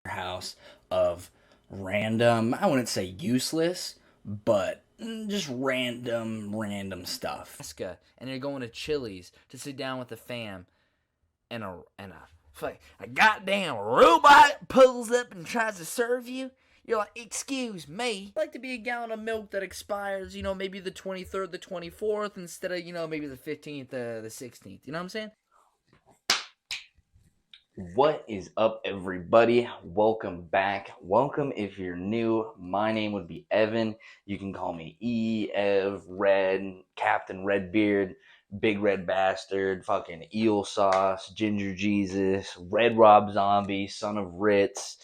house of random, I wouldn't say useless, but just random stuff. And you're going to Chili's to sit down with the fam, and a goddamn robot pulls up and tries to serve you. You're like, excuse me. I'd like to be a gallon of milk that expires, maybe the 23rd, the 24th, instead of, maybe the 15th, the 16th. You know what I'm saying? What is up, everybody? Welcome back. Welcome if you're new. My name would be Evan. You can call me Ev, Red, Captain Redbeard, Big Red Bastard, fucking Eel Sauce, Ginger Jesus, Red Rob Zombie, Son of Ritz.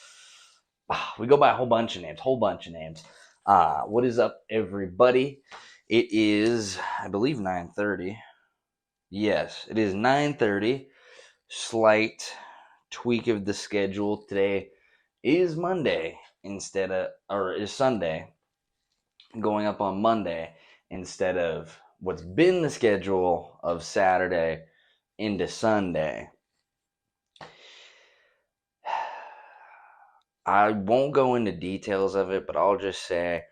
We go by a whole bunch of names. What is up, everybody? It is, I believe, 9:30. Yes, it is 9:30. Slight tweak of the schedule. Today is Monday is Sunday, going up on Monday instead of what's been the schedule of Saturday into Sunday. I won't go into details of it, but I'll just say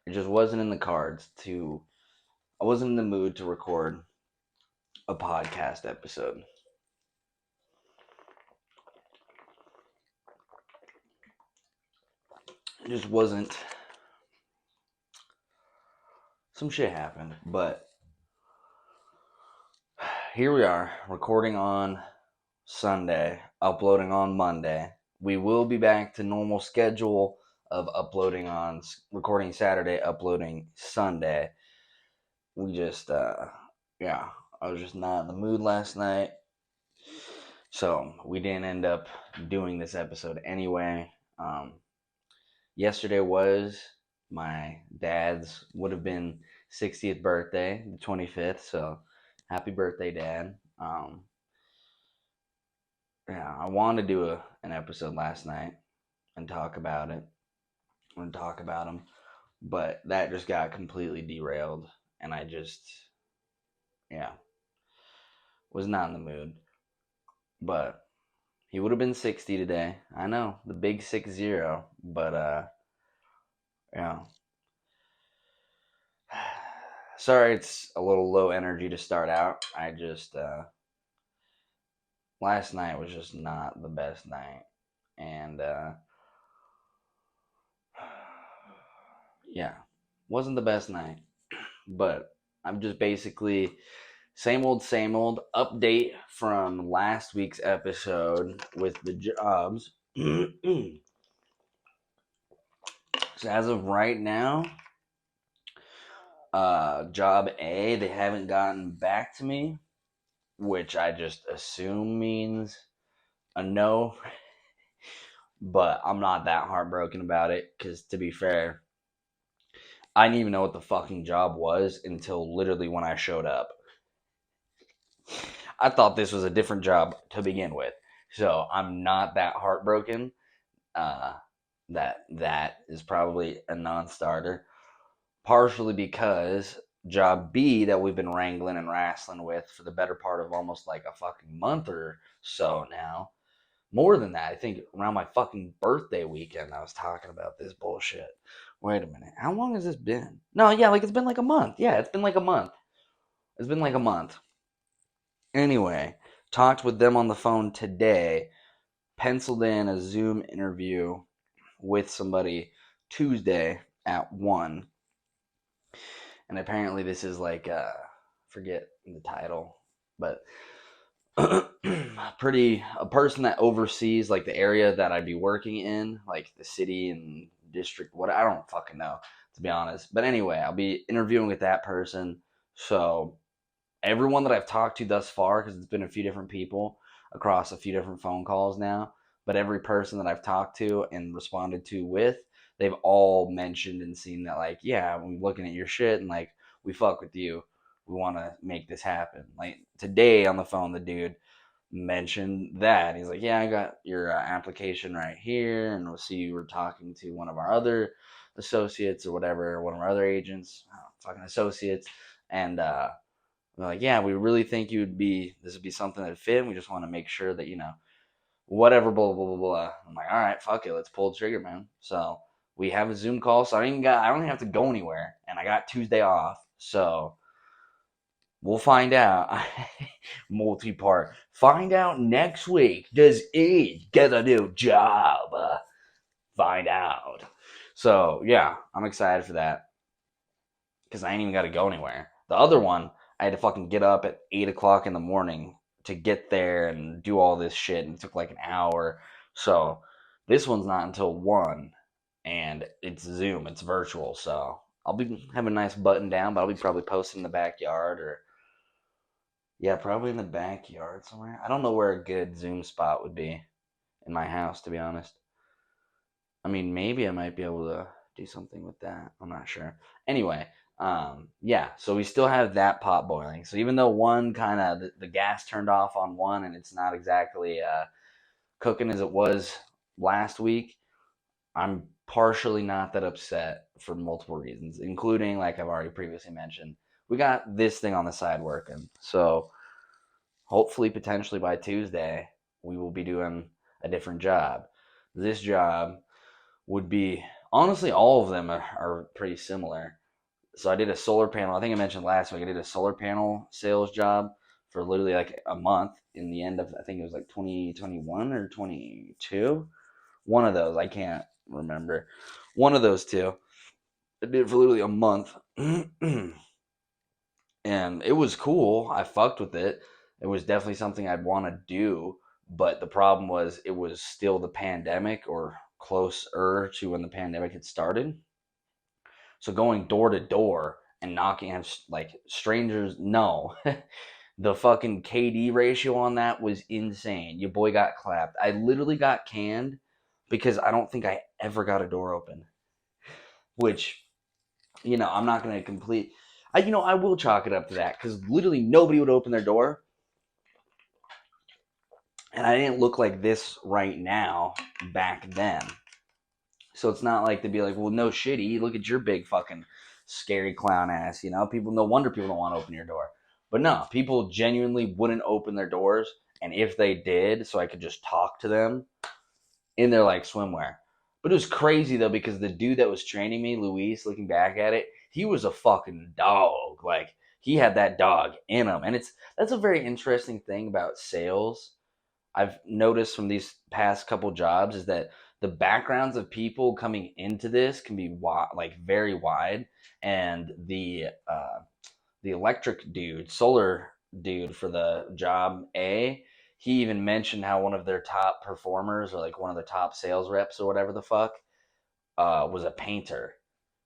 it just wasn't in the cards I wasn't in the mood to record a podcast episode. It just wasn't. Some shit happened, but here we are, recording on Sunday, uploading on Monday. We will be back to normal schedule of recording Saturday, uploading Sunday. We just, I was just not in the mood last night. So we didn't end up doing this episode anyway. Yesterday was my dad's, would have been 60th birthday, the 25th. So happy birthday, Dad. I wanted to do an episode last night and talk about it and talk about him, but that just got completely derailed, and I just, was not in the mood. But he would have been 60 today. I know, the big 6-0, but yeah. Sorry, it's a little low energy to start out. I just last night was just not the best night, and yeah, wasn't the best night. But I'm just basically same old update from last week's episode with the jobs. So as of right now, job A, they haven't gotten back to me, which I just assume means a no. But I'm not that heartbroken about it, because to be fair, I didn't even know what the fucking job was until literally when I showed up. I thought this was a different job to begin with. So I'm not that heartbroken. That is probably a non-starter. Partially because job B that we've been wrangling and wrestling with for the better part of almost like a fucking month or so now. More than that, I think around my fucking birthday weekend, I was talking about this bullshit. Wait a minute. How long has this been? No, yeah, like it's been like a month. Yeah, it's been like a month. It's been like a month. Anyway, talked with them on the phone today, penciled in a Zoom interview with somebody Tuesday at 1. And apparently this is like, forget the title, but a person that oversees like the area that I'd be working in, like the city and district, what, I don't fucking know, to be honest. But anyway, I'll be interviewing with that person. So everyone that I've talked to thus far, because it's been a few different people across a few different phone calls now, but every person that I've talked to and responded to with, they've all mentioned and seen that, like, yeah, when we're looking at your shit and like, we fuck with you, we want to make this happen. Like today on the phone, the dude mentioned that he's like, yeah, I got your application right here, and we'll see you were talking to one of our other associates or whatever, one of our other agents, fucking associates, and they're like, yeah, we really think this would be something that fit. We just want to make sure that, whatever, blah, blah, blah, blah. I'm like, all right, fuck it. Let's pull the trigger, man. So we have a Zoom call. So I don't even have to go anywhere. And I got Tuesday off. So we'll find out. Multi-part. Find out next week. Does Ed get a new job? Find out. So yeah, I'm excited for that. Because I ain't even got to go anywhere. The other one, I had to fucking get up at 8 o'clock in the morning to get there and do all this shit, and it took like an hour. So this one's not until 1, and it's Zoom, it's virtual. So I'll be having a nice button down, but I'll be probably posting in the backyard or, yeah, probably in the backyard somewhere. I don't know where a good Zoom spot would be in my house, to be honest. I mean, maybe I might be able to do something with that. I'm not sure. Anyway, yeah, so we still have that pot boiling. So even though one kind of, the gas turned off on one and it's not exactly cooking as it was last week, I'm partially not that upset for multiple reasons, including, like I've already previously mentioned, we got this thing on the side working. So hopefully, potentially by Tuesday, we will be doing a different job. This job would be, honestly, all of them are pretty similar. So I did a solar panel. I think I mentioned last week I did a solar panel sales job for literally like a month in the end of, I think it was like 2021 or 22. One of those. I can't remember. One of those two. I did it for literally a month. And it was cool. I fucked with it. It was definitely something I'd want to do. But the problem was it was still the pandemic, or closer to when the pandemic had started. So going door to door and knocking on like strangers, no. The fucking KD ratio on that was insane. Your boy got clapped. I literally got canned because I don't think I ever got a door open. Which, I'm not going to complete. I will chalk it up to that because literally nobody would open their door. And I didn't look like this right now back then. So it's not like to be like, well, no shitty. Look at your big fucking scary clown ass. People. No wonder people don't want to open your door. But no, people genuinely wouldn't open their doors. And if they did, so I could just talk to them in their like swimwear. But it was crazy though, because the dude that was training me, Luis, looking back at it, he was a fucking dog. Like, he had that dog in him. And that's a very interesting thing about sales. I've noticed from these past couple jobs is that the backgrounds of people coming into this can be very wide, and the electric dude, solar dude for the job A, he even mentioned how one of their top performers, or like one of the top sales reps or whatever the fuck, was a painter.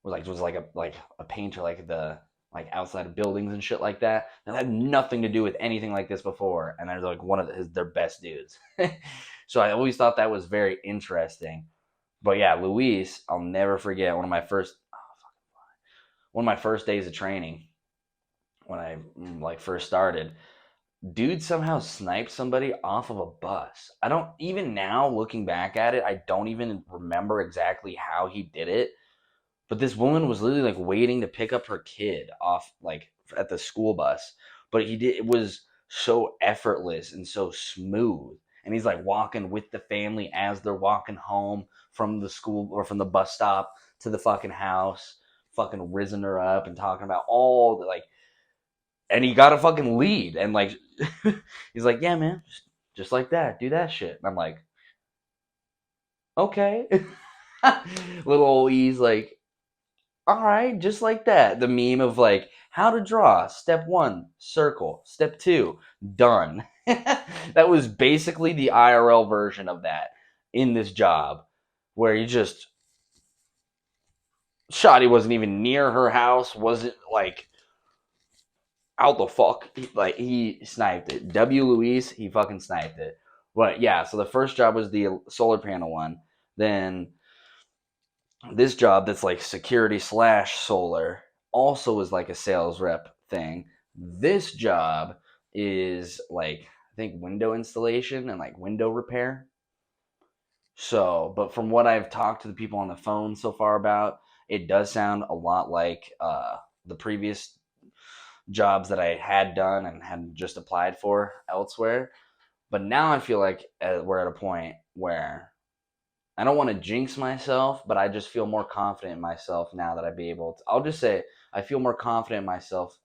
Was like a painter, like outside of buildings and shit like that. That had nothing to do with anything like this before, and they're like one of their best dudes. So I always thought that was very interesting. But yeah, Luis, I'll never forget one of my first days of training when I like first started. Dude somehow sniped somebody off of a bus. I don't even now looking back at it, I don't even remember exactly how he did it. But this woman was literally like waiting to pick up her kid off like at the school bus. But it was so effortless and so smooth. And he's like walking with the family as they're walking home from the school or from the bus stop to the fucking house, fucking risen her up and talking about all the like, and he got a fucking lead, and like he's like, yeah, man, just like that, do that shit. And I'm like, okay. Little old E's like, all right, just like that. The meme of like how to draw. Step 1, circle. Step 2, done. That was basically the IRL version of that in this job, where he just shot. He wasn't even near her house. Wasn't like out the fuck. He sniped it. W. Luis, he fucking sniped it. But yeah, so the first job was the solar panel one. Then this job that's like security / solar also is like a sales rep thing. This job is like, I think, window installation and like window repair. So, but from what I've talked to the people on the phone so far about, it does sound a lot like the previous jobs that I had done and had just applied for elsewhere. But now I feel like we're at a point where I don't want to jinx myself, but I just feel more confident in myself now that I'd be able to. I'll just say I feel more confident in myself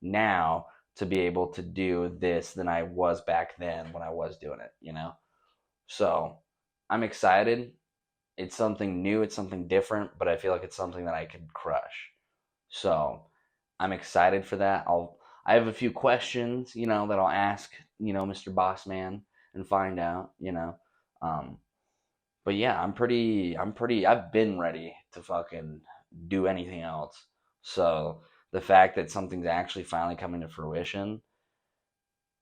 now to be able to do this than I was back then when I was doing it, you know? So I'm excited. It's something new, it's something different, but I feel like it's something that I could crush. So I'm excited for that. I have a few questions, you know, that I'll ask, you know, Mr. Bossman and find out, you know. Um, but yeah, I've been ready to fucking do anything else. So the fact that something's actually finally coming to fruition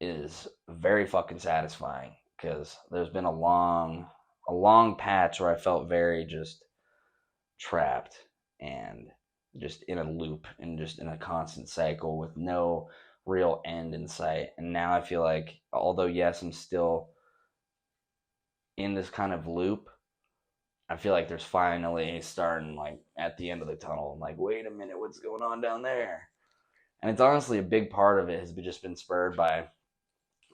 is very fucking satisfying because there's been a long patch where I felt very just trapped and just in a loop and just in a constant cycle with no real end in sight. And now I feel like, although yes, I'm still in this kind of loop, I feel like there's finally starting like at the end of the tunnel. I'm like, wait a minute, what's going on down there? And it's honestly a big part of it has just been spurred by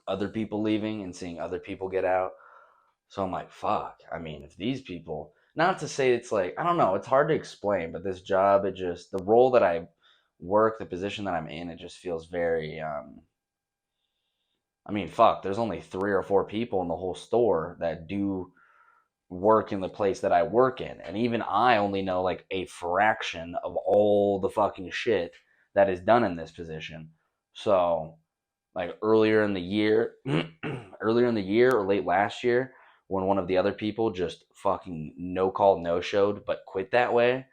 other people leaving and seeing other people get out. So I'm like, fuck. I mean, if these people, not to say it's like, I don't know, it's hard to explain, but this job, it just, the role that I work, the position that I'm in, it just feels very, I mean, fuck, there's only 3 or 4 people in the whole store that do work in the place that I work in. And even I only know like a fraction of all the fucking shit that is done in this position. So, like earlier in the year, earlier in the year or late last year, when one of the other people just fucking no call, no showed, but quit that way,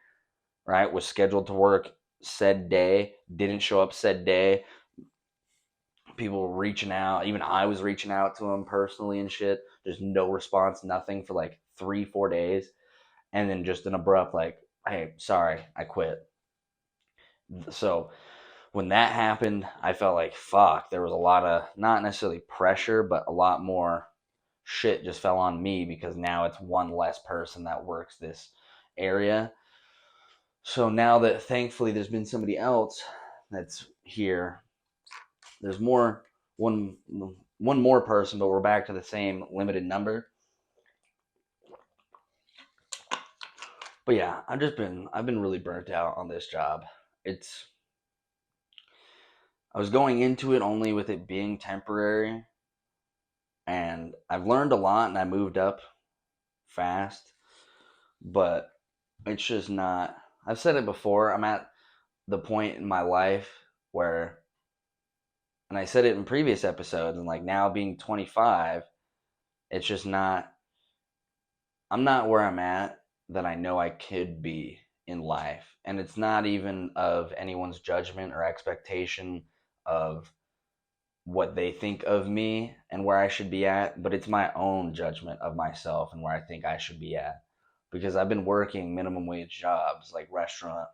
right? Was scheduled to work said day, didn't show up said day. People were reaching out. Even I was reaching out to him personally and shit. Just no response, nothing for like 3, 4 days. And then just an abrupt, like, hey, sorry, I quit. So when that happened, I felt like, fuck, there was a lot of, not necessarily pressure, but a lot more shit just fell on me because now it's one less person that works this area. So now that thankfully there's been somebody else that's here, there's one more person, but we're back to the same limited number. But yeah, I've been really burnt out on this job. I was going into it only with it being temporary, and I've learned a lot and I moved up fast, but it's just not. I've said it before. I'm at the point in my life where, and I said it in previous episodes, and like now being 25, it's just not. I'm not where I'm at that I know I could be in life, and it's not even of anyone's judgment or expectation of what they think of me and where I should be at, but it's my own judgment of myself and where I think I should be at. Because I've been working minimum wage jobs like restaurant,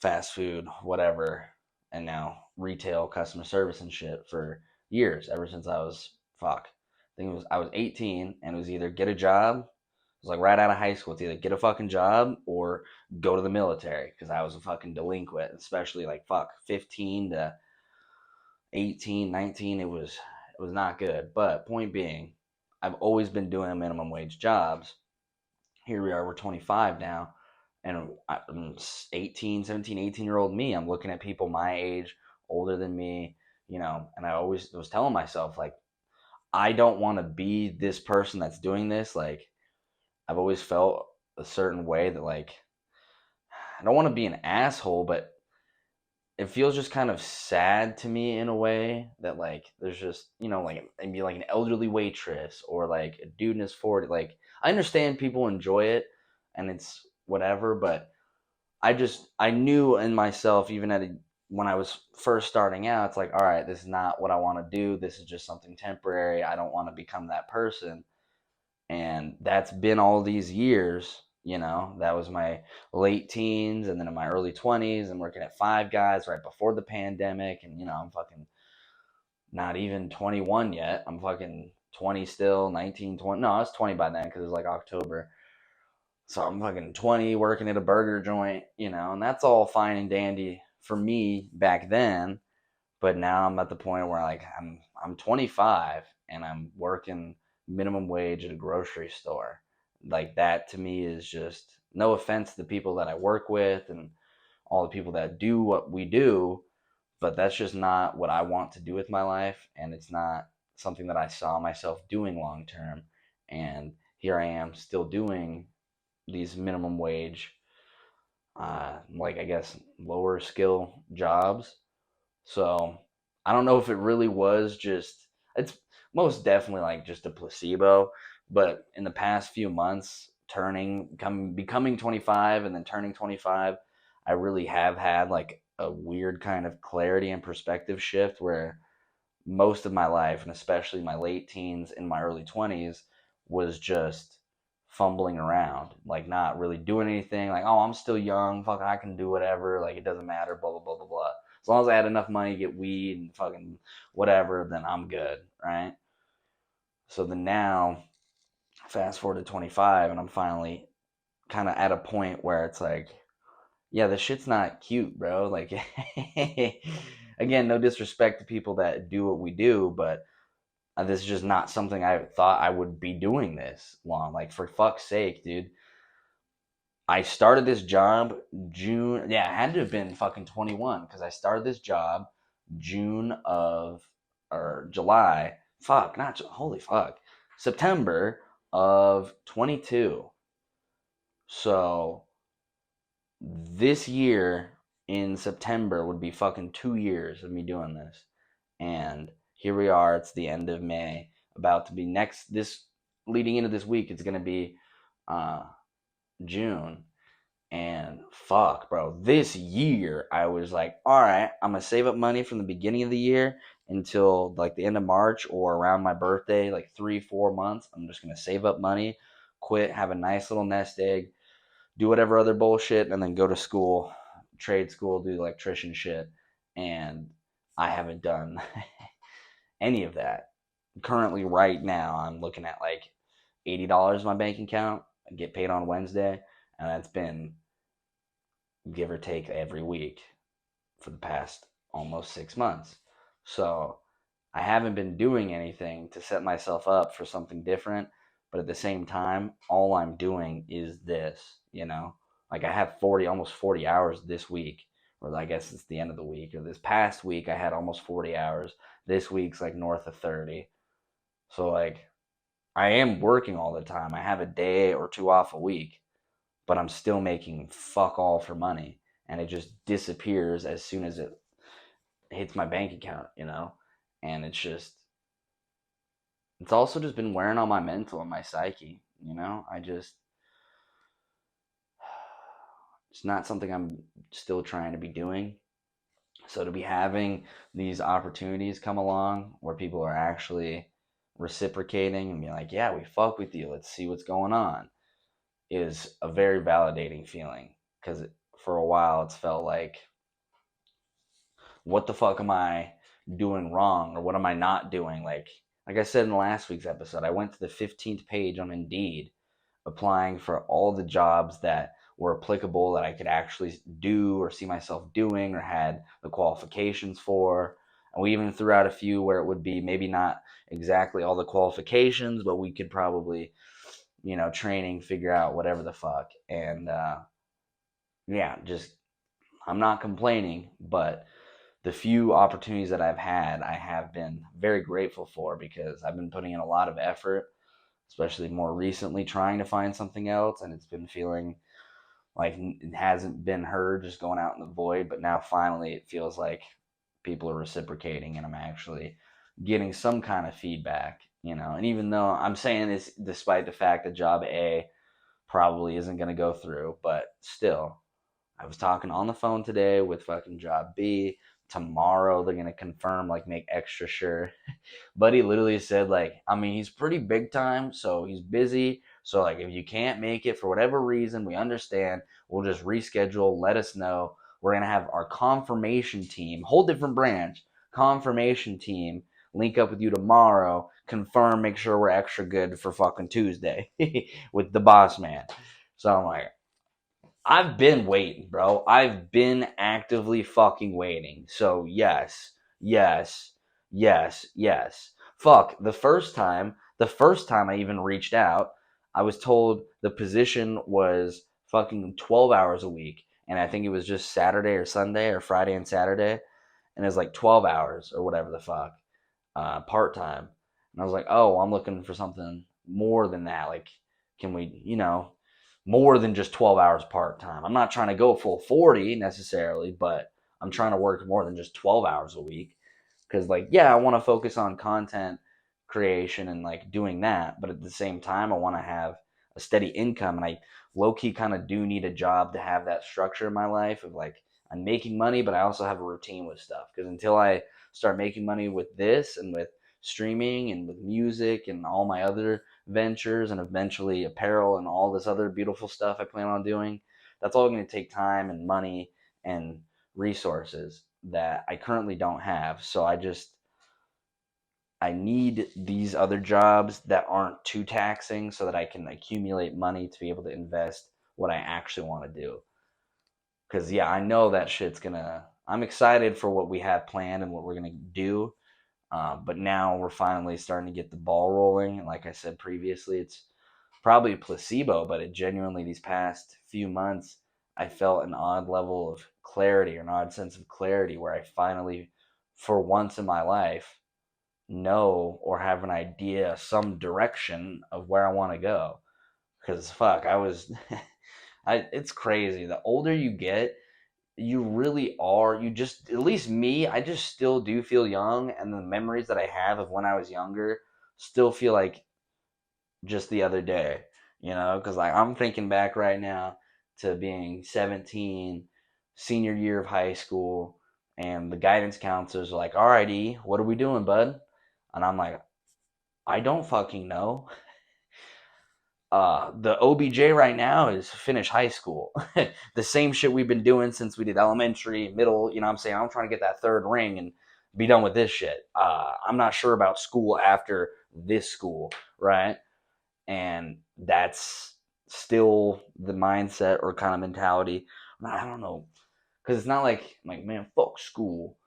fast food, whatever, and now retail, customer service and shit for years, ever since I was fuck. I was 18 and it was either get a job, it was like right out of high school, it's either get a fucking job or go to the military because I was a fucking delinquent, especially like fuck 15 to 18, 19, it was not good. But point being, I've always been doing minimum wage jobs. Here we are, we're 25 now, and I'm 18, 17, 18-year-old me. I'm looking at people my age, older than me, you know, and I always was telling myself, like, I don't want to be this person that's doing this. Like, I've always felt a certain way that, like, I don't want to be an asshole, but it feels just kind of sad to me in a way that like there's just, you know, like maybe like an elderly waitress or like a dude in his 40s. Like I understand people enjoy it and it's whatever, but I knew in myself even when I was first starting out, it's like, all right, this is not what I want to do. This is just something temporary. I don't want to become that person. And that's been all these years. You know, that was my late teens and then in my early 20s and working at Five Guys right before the pandemic. And, you know, I'm fucking not even 21 yet. I'm fucking 20 still, 19, 20. No, I was 20 by then because it was like October. So I'm fucking 20 working at a burger joint, you know, and that's all fine and dandy for me back then. But now I'm at the point where like I'm 25 and I'm working minimum wage at a grocery store. Like that to me is just, no offense to the people that I work with and all the people that do what we do, but that's just not what I want to do with my life, and it's not something that I saw myself doing long term. And here I am still doing these minimum wage, like I guess lower skill jobs. So I don't know if it really was just, it's most definitely like just a placebo. But in the past few months, becoming 25 and then turning 25, I really have had like a weird kind of clarity and perspective shift where most of my life, and especially my late teens and my early 20s, was just fumbling around, like not really doing anything. Like, oh, I'm still young. Fuck, I can do whatever. Like, it doesn't matter. Blah, blah, blah, blah, blah. As long as I had enough money to get weed and fucking whatever, then I'm good, right? So then now, fast forward to 25, and I'm finally kind of at a point where it's like, yeah, this shit's not cute, bro. Like, again, no disrespect to people that do what we do, but this is just not something I thought I would be doing this long. Like, for fuck's sake, dude. I started this job June. Yeah, it had to have been fucking 21 because I started this job June of, or July. Fuck, not, holy fuck. September of 22. So this year in September would be fucking 2 years of me doing this. And here we are, it's the end of May, about to be leading into this week, it's going to be June. And fuck, bro, this year I was like, all right, I'm going to save up money from the beginning of the year until like the end of March or around my birthday, like 3-4 months. I'm just going to save up money, quit, have a nice little nest egg, do whatever other bullshit, and then go to school, trade school, do electrician shit. And I haven't done any of that. Currently, right now, I'm looking at like $80 in my bank account. I get paid on Wednesday, and that's been give or take every week for the past almost 6 months. So I haven't been doing anything to set myself up for something different. But at the same time, all I'm doing is this, you know? Like I have almost 40 hours this week, or I guess it's the end of the week, or this past week I had almost 40 hours. This week's like north of 30. So like I am working all the time. I have a day or two off a week, but I'm still making fuck all for money. And it just disappears as soon as it hits my bank account, you know? And it's also just been wearing on my mental and my psyche, you know? It's not something I'm still trying to be doing. So to be having these opportunities come along where people are actually reciprocating and being like, yeah, we fuck with you, let's see what's going on, is a very validating feeling. Because for a while it's felt like, what the fuck am I doing wrong, or what am I not doing? Like I said in last week's episode, I went to the 15th page on Indeed applying for all the jobs that were applicable that I could actually do or see myself doing or had the qualifications for. And we even threw out a few where it would be maybe not exactly all the qualifications, but we could probably, training, figure out whatever the fuck. And yeah, just, I'm not complaining, but the few opportunities that I've had, I have been very grateful for, because I've been putting in a lot of effort, especially more recently trying to find something else, and it's been feeling like it hasn't been heard, just going out in the void. But now finally it feels like people are reciprocating and I'm actually getting some kind of feedback, and even though I'm saying this despite the fact that job A probably isn't going to go through, but still, I was talking on the phone today with fucking job B. Tomorrow they're going to confirm, like make extra sure. Buddy literally said, like, I mean, he's pretty big time, so he's busy. So, like, if you can't make it for whatever reason, we understand. We'll just reschedule. Let us know. We're going to have our confirmation team, whole different branch, confirmation team, link up with you tomorrow, confirm, make sure we're extra good for fucking Tuesday with the boss man. So I'm like, I've been waiting, bro. I've been actively fucking waiting. So, yes, Yes, yes, yes. Fuck, the first time I even reached out, I was told the position was fucking 12 hours a week. And I think it was just Saturday or Sunday or Friday and Saturday. And it was like 12 hours or whatever the fuck, part time. And I was like, oh, I'm looking for something more than that. Like, can we, more than just 12 hours part time? I'm not trying to go full 40 necessarily, but I'm trying to work more than just 12 hours a week. Because, like, yeah, I want to focus on content creation and like doing that. But at the same time, I want to have a steady income. And I low key kind of do need a job to have that structure in my life of like, I'm making money, but I also have a routine with stuff. Because until I start making money with this and with streaming and with music and all my other ventures and eventually apparel and all this other beautiful stuff I plan on doing, that's all going to take time and money and resources that I currently don't have. So I need these other jobs that aren't too taxing so that I can accumulate money to be able to invest what I actually want to do. Because, yeah, I know that shit's gonna. I'm excited for what we have planned and what we're gonna do. But now we're finally starting to get the ball rolling. And like I said previously, it's probably a placebo, but it genuinely, these past few months, I felt an odd level of clarity or an odd sense of clarity where I finally, for once in my life, know or have an idea, some direction of where I want to go. Because fuck, I was, it's crazy. The older you get, you really are. You just, at least me, I just still do feel young, and the memories that I have of when I was younger still feel like just the other day, because like I'm thinking back right now to being 17, senior year of high school, and the guidance counselors are like, all right, E, what are we doing, bud? And I'm like, I don't fucking know. The OBJ right now is finish high school. The same shit we've been doing since we did elementary, middle, you know what I'm saying? I'm trying to get that third ring and be done with this shit. I'm not sure about school after this school, right? And that's still the mindset or kind of mentality. I don't know. Because it's not like, man, fuck school.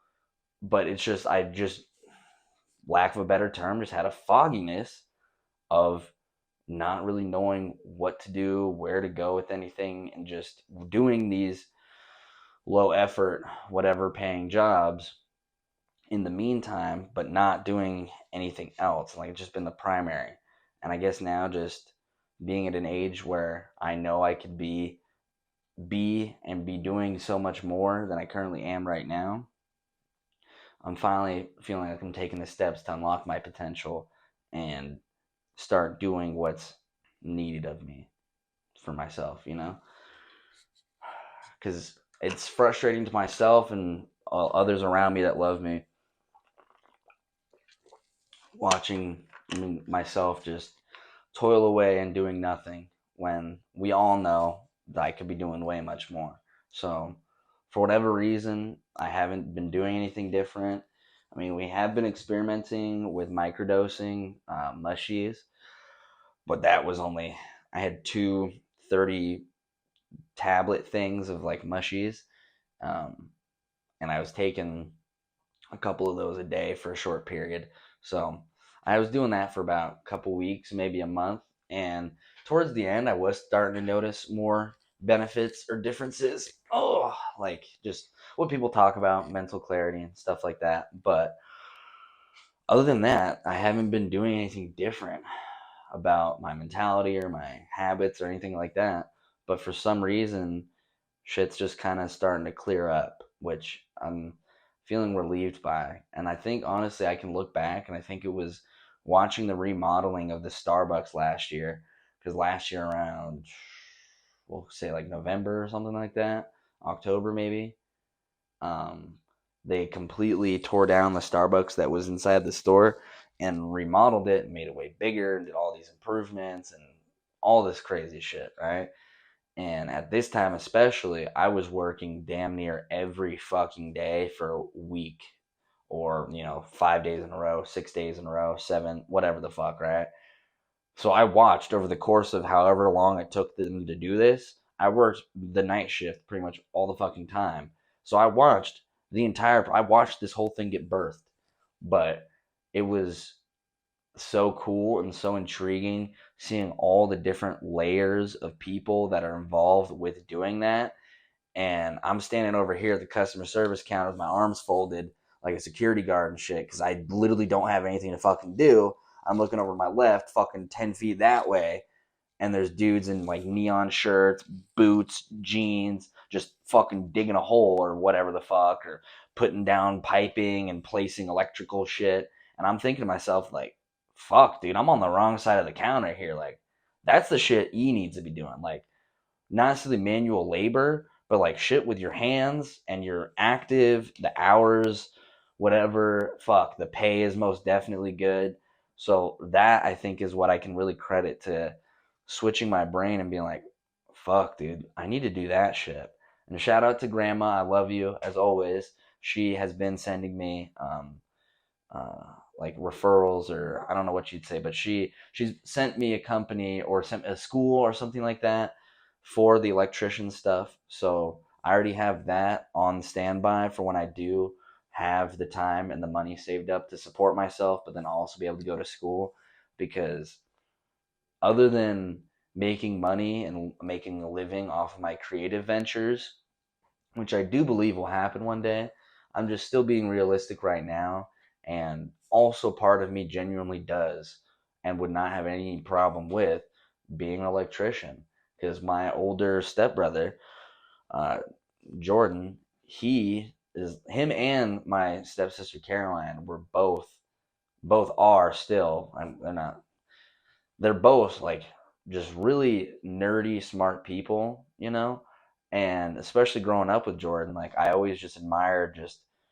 But it's just, I just, lack of a better term, just had a fogginess of not really knowing what to do, where to go with anything, and just doing these low effort, whatever paying jobs in the meantime, but not doing anything else. Like, it's just been the primary. And I guess now just being at an age where I know I could be and be doing so much more than I currently am right now, I'm finally feeling like I'm taking the steps to unlock my potential and start doing what's needed of me for myself, Because it's frustrating to myself and others around me that love me, watching myself just toil away and doing nothing when we all know that I could be doing way much more. So, for whatever reason, I haven't been doing anything different. I mean, we have been experimenting with microdosing mushies, but that was only, I had two 30 tablet things of like mushies, um, and I was taking a couple of those a day for a short period. So I was doing that for about a couple weeks, maybe a month, and towards the end, I was starting to notice more benefits or differences. Oh, like just what people talk about, mental clarity and stuff like that. But other than that, I haven't been doing anything different about my mentality or my habits or anything like that. But for some reason, shit's just kind of starting to clear up, which I'm feeling relieved by. And I think honestly, I can look back and I think it was watching the remodeling of the Starbucks last year, because last year around, we'll say like November or something like that, October maybe, um, they completely tore down the Starbucks that was inside the store and remodeled it and made it way bigger and did all these improvements and all this crazy shit, right? And at this time, especially, I was working damn near every fucking day for a week, or, 5 days in a row, 6 days in a row, seven, whatever the fuck, right? So I watched over the course of however long it took them to do this. I worked the night shift pretty much all the fucking time. So I watched I watched this whole thing get birthed, but it was so cool and so intriguing seeing all the different layers of people that are involved with doing that. And I'm standing over here at the customer service counter with my arms folded like a security guard and shit because I literally don't have anything to fucking do. I'm looking over to my left, fucking 10 feet that way, and there's dudes in like neon shirts, boots, jeans, just fucking digging a hole or whatever the fuck, or putting down piping and placing electrical shit. And I'm thinking to myself, like, fuck, dude, I'm on the wrong side of the counter here. Like, that's the shit E needs to be doing. Like, not necessarily manual labor, but like shit with your hands and you're active, the hours, whatever, fuck, the pay is most definitely good. So that I think is what I can really credit to switching my brain and being like, fuck, dude, I need to do that shit. And shout out to grandma. I love you as always. She has been sending me like referrals, or I don't know what you'd say, but she's sent me a company or sent a school or something like that for the electrician stuff. So I already have that on standby for when I do have the time and the money saved up to support myself, but then also be able to go to school. Because other than making money and making a living off of my creative ventures, which I do believe will happen one day, I'm just still being realistic right now. And also, part of me genuinely does and would not have any problem with being an electrician. Because my older stepbrother, uh, Jordan, him and my stepsister Caroline were both are still, they're not, they're both like just really nerdy, smart people, you know? And especially growing up with Jordan, like I always just admired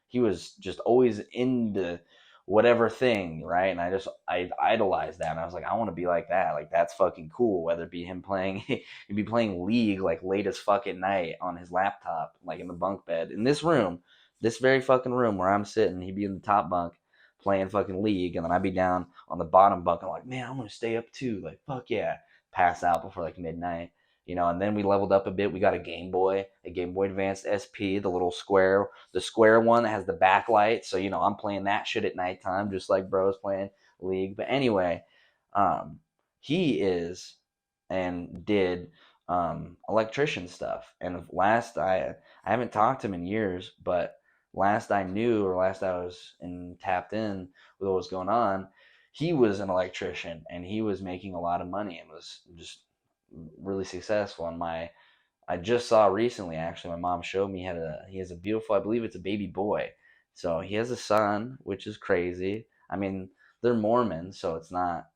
he was just always into whatever thing, right? And I idolized that. And I was like, I want to be like that. Like that's fucking cool. Whether it be him playing, he'd be playing League like late as fuck at night on his laptop, like in the bunk bed. In this room, this very fucking room where I'm sitting, he'd be in the top bunk playing fucking League, and then I'd be down on the bottom bunk. I'm like, man, I'm gonna stay up too. Like, fuck yeah, pass out before like midnight, you know. And then we leveled up a bit. We got a Game Boy Advance SP, the square one that has the backlight. So you know, I'm playing that shit at nighttime, just like bro's playing League. But anyway, he is and did electrician stuff. And I haven't talked to him in years, but last I knew, or last I was tapped in with what was going on, he was an electrician and he was making a lot of money and was just really successful. And I just saw recently, actually, my mom showed me he has a beautiful, I believe it's a baby boy. So he has a son, which is crazy. I mean, they're Mormon, so it's not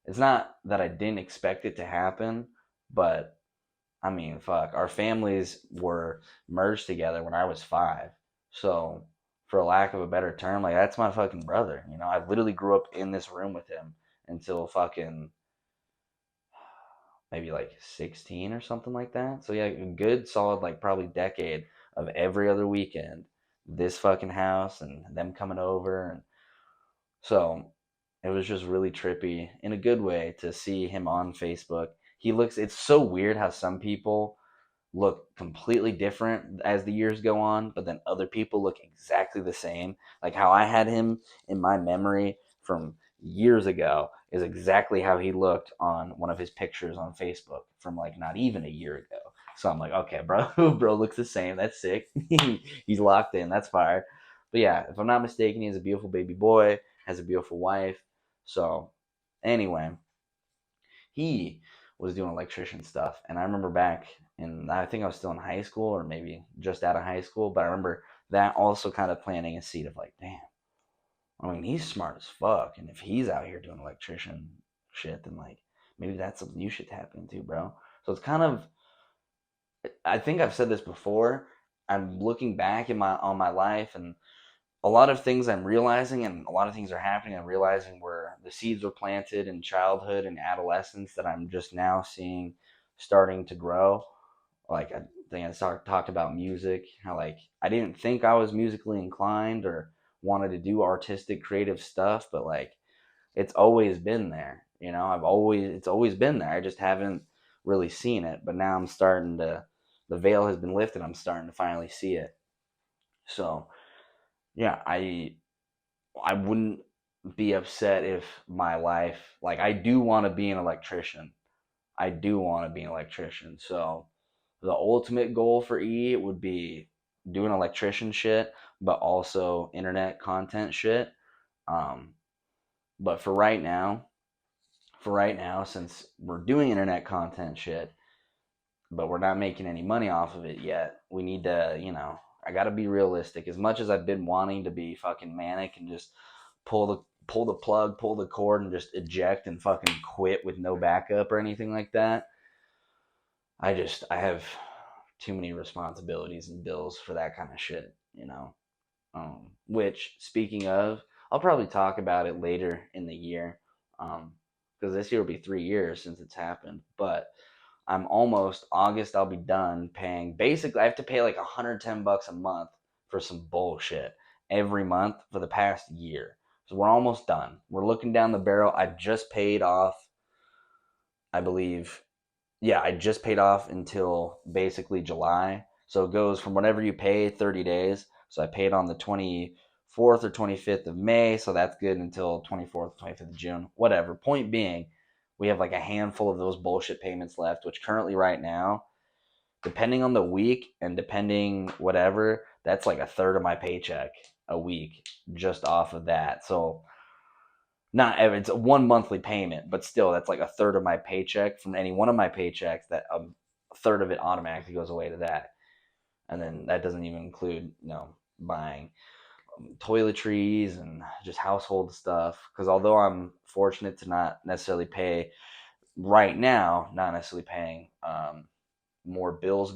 that I didn't expect it to happen, but I mean, fuck, our families were merged together when I was 5. So, for lack of a better term, like that's my fucking brother. You know, I literally grew up in this room with him until fucking maybe like 16 or something like that. So yeah, a good solid like probably decade of every other weekend, this fucking house and them coming over. And so it was just really trippy in a good way to see him on Facebook. It's so weird how some people look completely different as the years go on, but then other people look exactly the same. Like how I had him in my memory from years ago is exactly how he looked on one of his pictures on Facebook from like not even a year ago. So I'm like, okay, bro, bro looks the same. That's sick. He's locked in. That's fire. But yeah, if I'm not mistaken, he has a beautiful baby boy, has a beautiful wife. So anyway, he was doing electrician stuff. And I remember back in, I think I was still in high school or maybe just out of high school, but I remember that also kind of planting a seed of like, damn, I mean, he's smart as fuck. And if he's out here doing electrician shit, then like, maybe that's something you should tap into, bro. So it's kind of, I think I've said this before. I'm looking back on my life, and a lot of things I'm realizing and a lot of things are happening. I'm realizing where the seeds were planted in childhood and adolescence that I'm just now seeing starting to grow. Like I think talked about music, how like I didn't think I was musically inclined or wanted to do artistic creative stuff, but like it's always been there. You know, it's always been there. I just haven't really seen it, but now I'm starting to, the veil has been lifted. I'm starting to finally see it. So yeah, I wouldn't be upset if my life, like, I do want to be an electrician. I do want to be an electrician. So the ultimate goal for E would be doing electrician shit, but also internet content shit. Um, but for right now, since we're doing internet content shit, but we're not making any money off of it yet, we need to, I got to be realistic. As much as I've been wanting to be fucking manic and just pull the plug, pull the cord, and just eject and fucking quit with no backup or anything like that, I have too many responsibilities and bills for that kind of shit. Which, speaking of, I'll probably talk about it later in the year, because this year will be 3 years since it's happened. But I'm almost August. I'll be done paying. Basically, I have to pay like $110 a month for some bullshit every month for the past year. So we're almost done. We're looking down the barrel. I just paid off, I believe. Yeah, I just paid off until basically July. So it goes from whenever you pay 30 days. So I paid on the 24th or 25th of May. So that's good until 24th, 25th of June. Whatever. Point being, we have like a handful of those bullshit payments left, which currently right now, depending on the week and depending whatever, that's like a third of my paycheck a week just off of that. So not it's a one monthly payment, but still that's like a third of my paycheck from any one of my paychecks. That a third of it automatically goes away to that, and then that doesn't even include buying toiletries and just household stuff. Because although I'm fortunate to not necessarily pay right now, not necessarily paying more bills,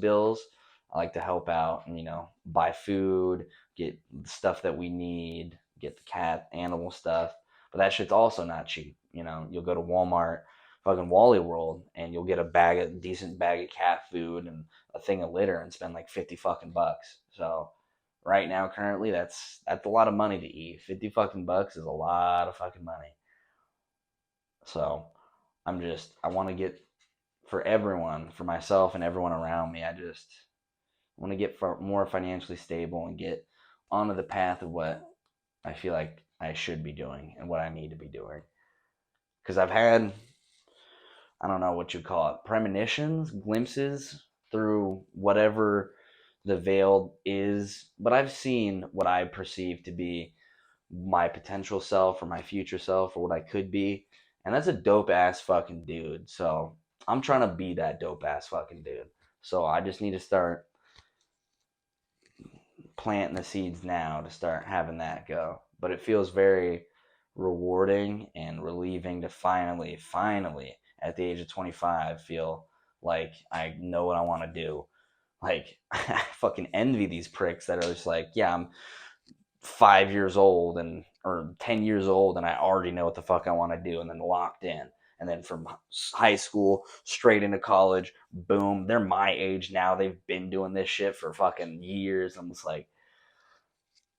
I like to help out and buy food, get stuff that we need, get the cat animal stuff. But that shit's also not cheap. You'll go to Walmart, fucking Wally World, and you'll get a decent bag of cat food and a thing of litter and spend like 50 fucking bucks. So right now, currently, that's a lot of money to eat. 50 fucking bucks is a lot of fucking money. So I want to get, for everyone, for myself and everyone around me, I want to get more financially stable and get onto the path of what I feel like I should be doing and what I need to be doing. Because I've had, I don't know what you call it, premonitions, glimpses through whatever the veil is, but I've seen what I perceive to be my potential self or my future self or what I could be. And that's a dope ass fucking dude. So I'm trying to be that dope ass fucking dude. So I just need to start planting the seeds now to start having that go. But it feels very rewarding and relieving to finally, at the age of 25, feel like I know what I want to do. Like, I fucking envy these pricks that are just like, yeah, I'm 5 years old or 10 years old and I already know what the fuck I want to do, and then locked in. And then from high school straight into college, boom, they're my age now. They've been doing this shit for fucking years. I'm just like,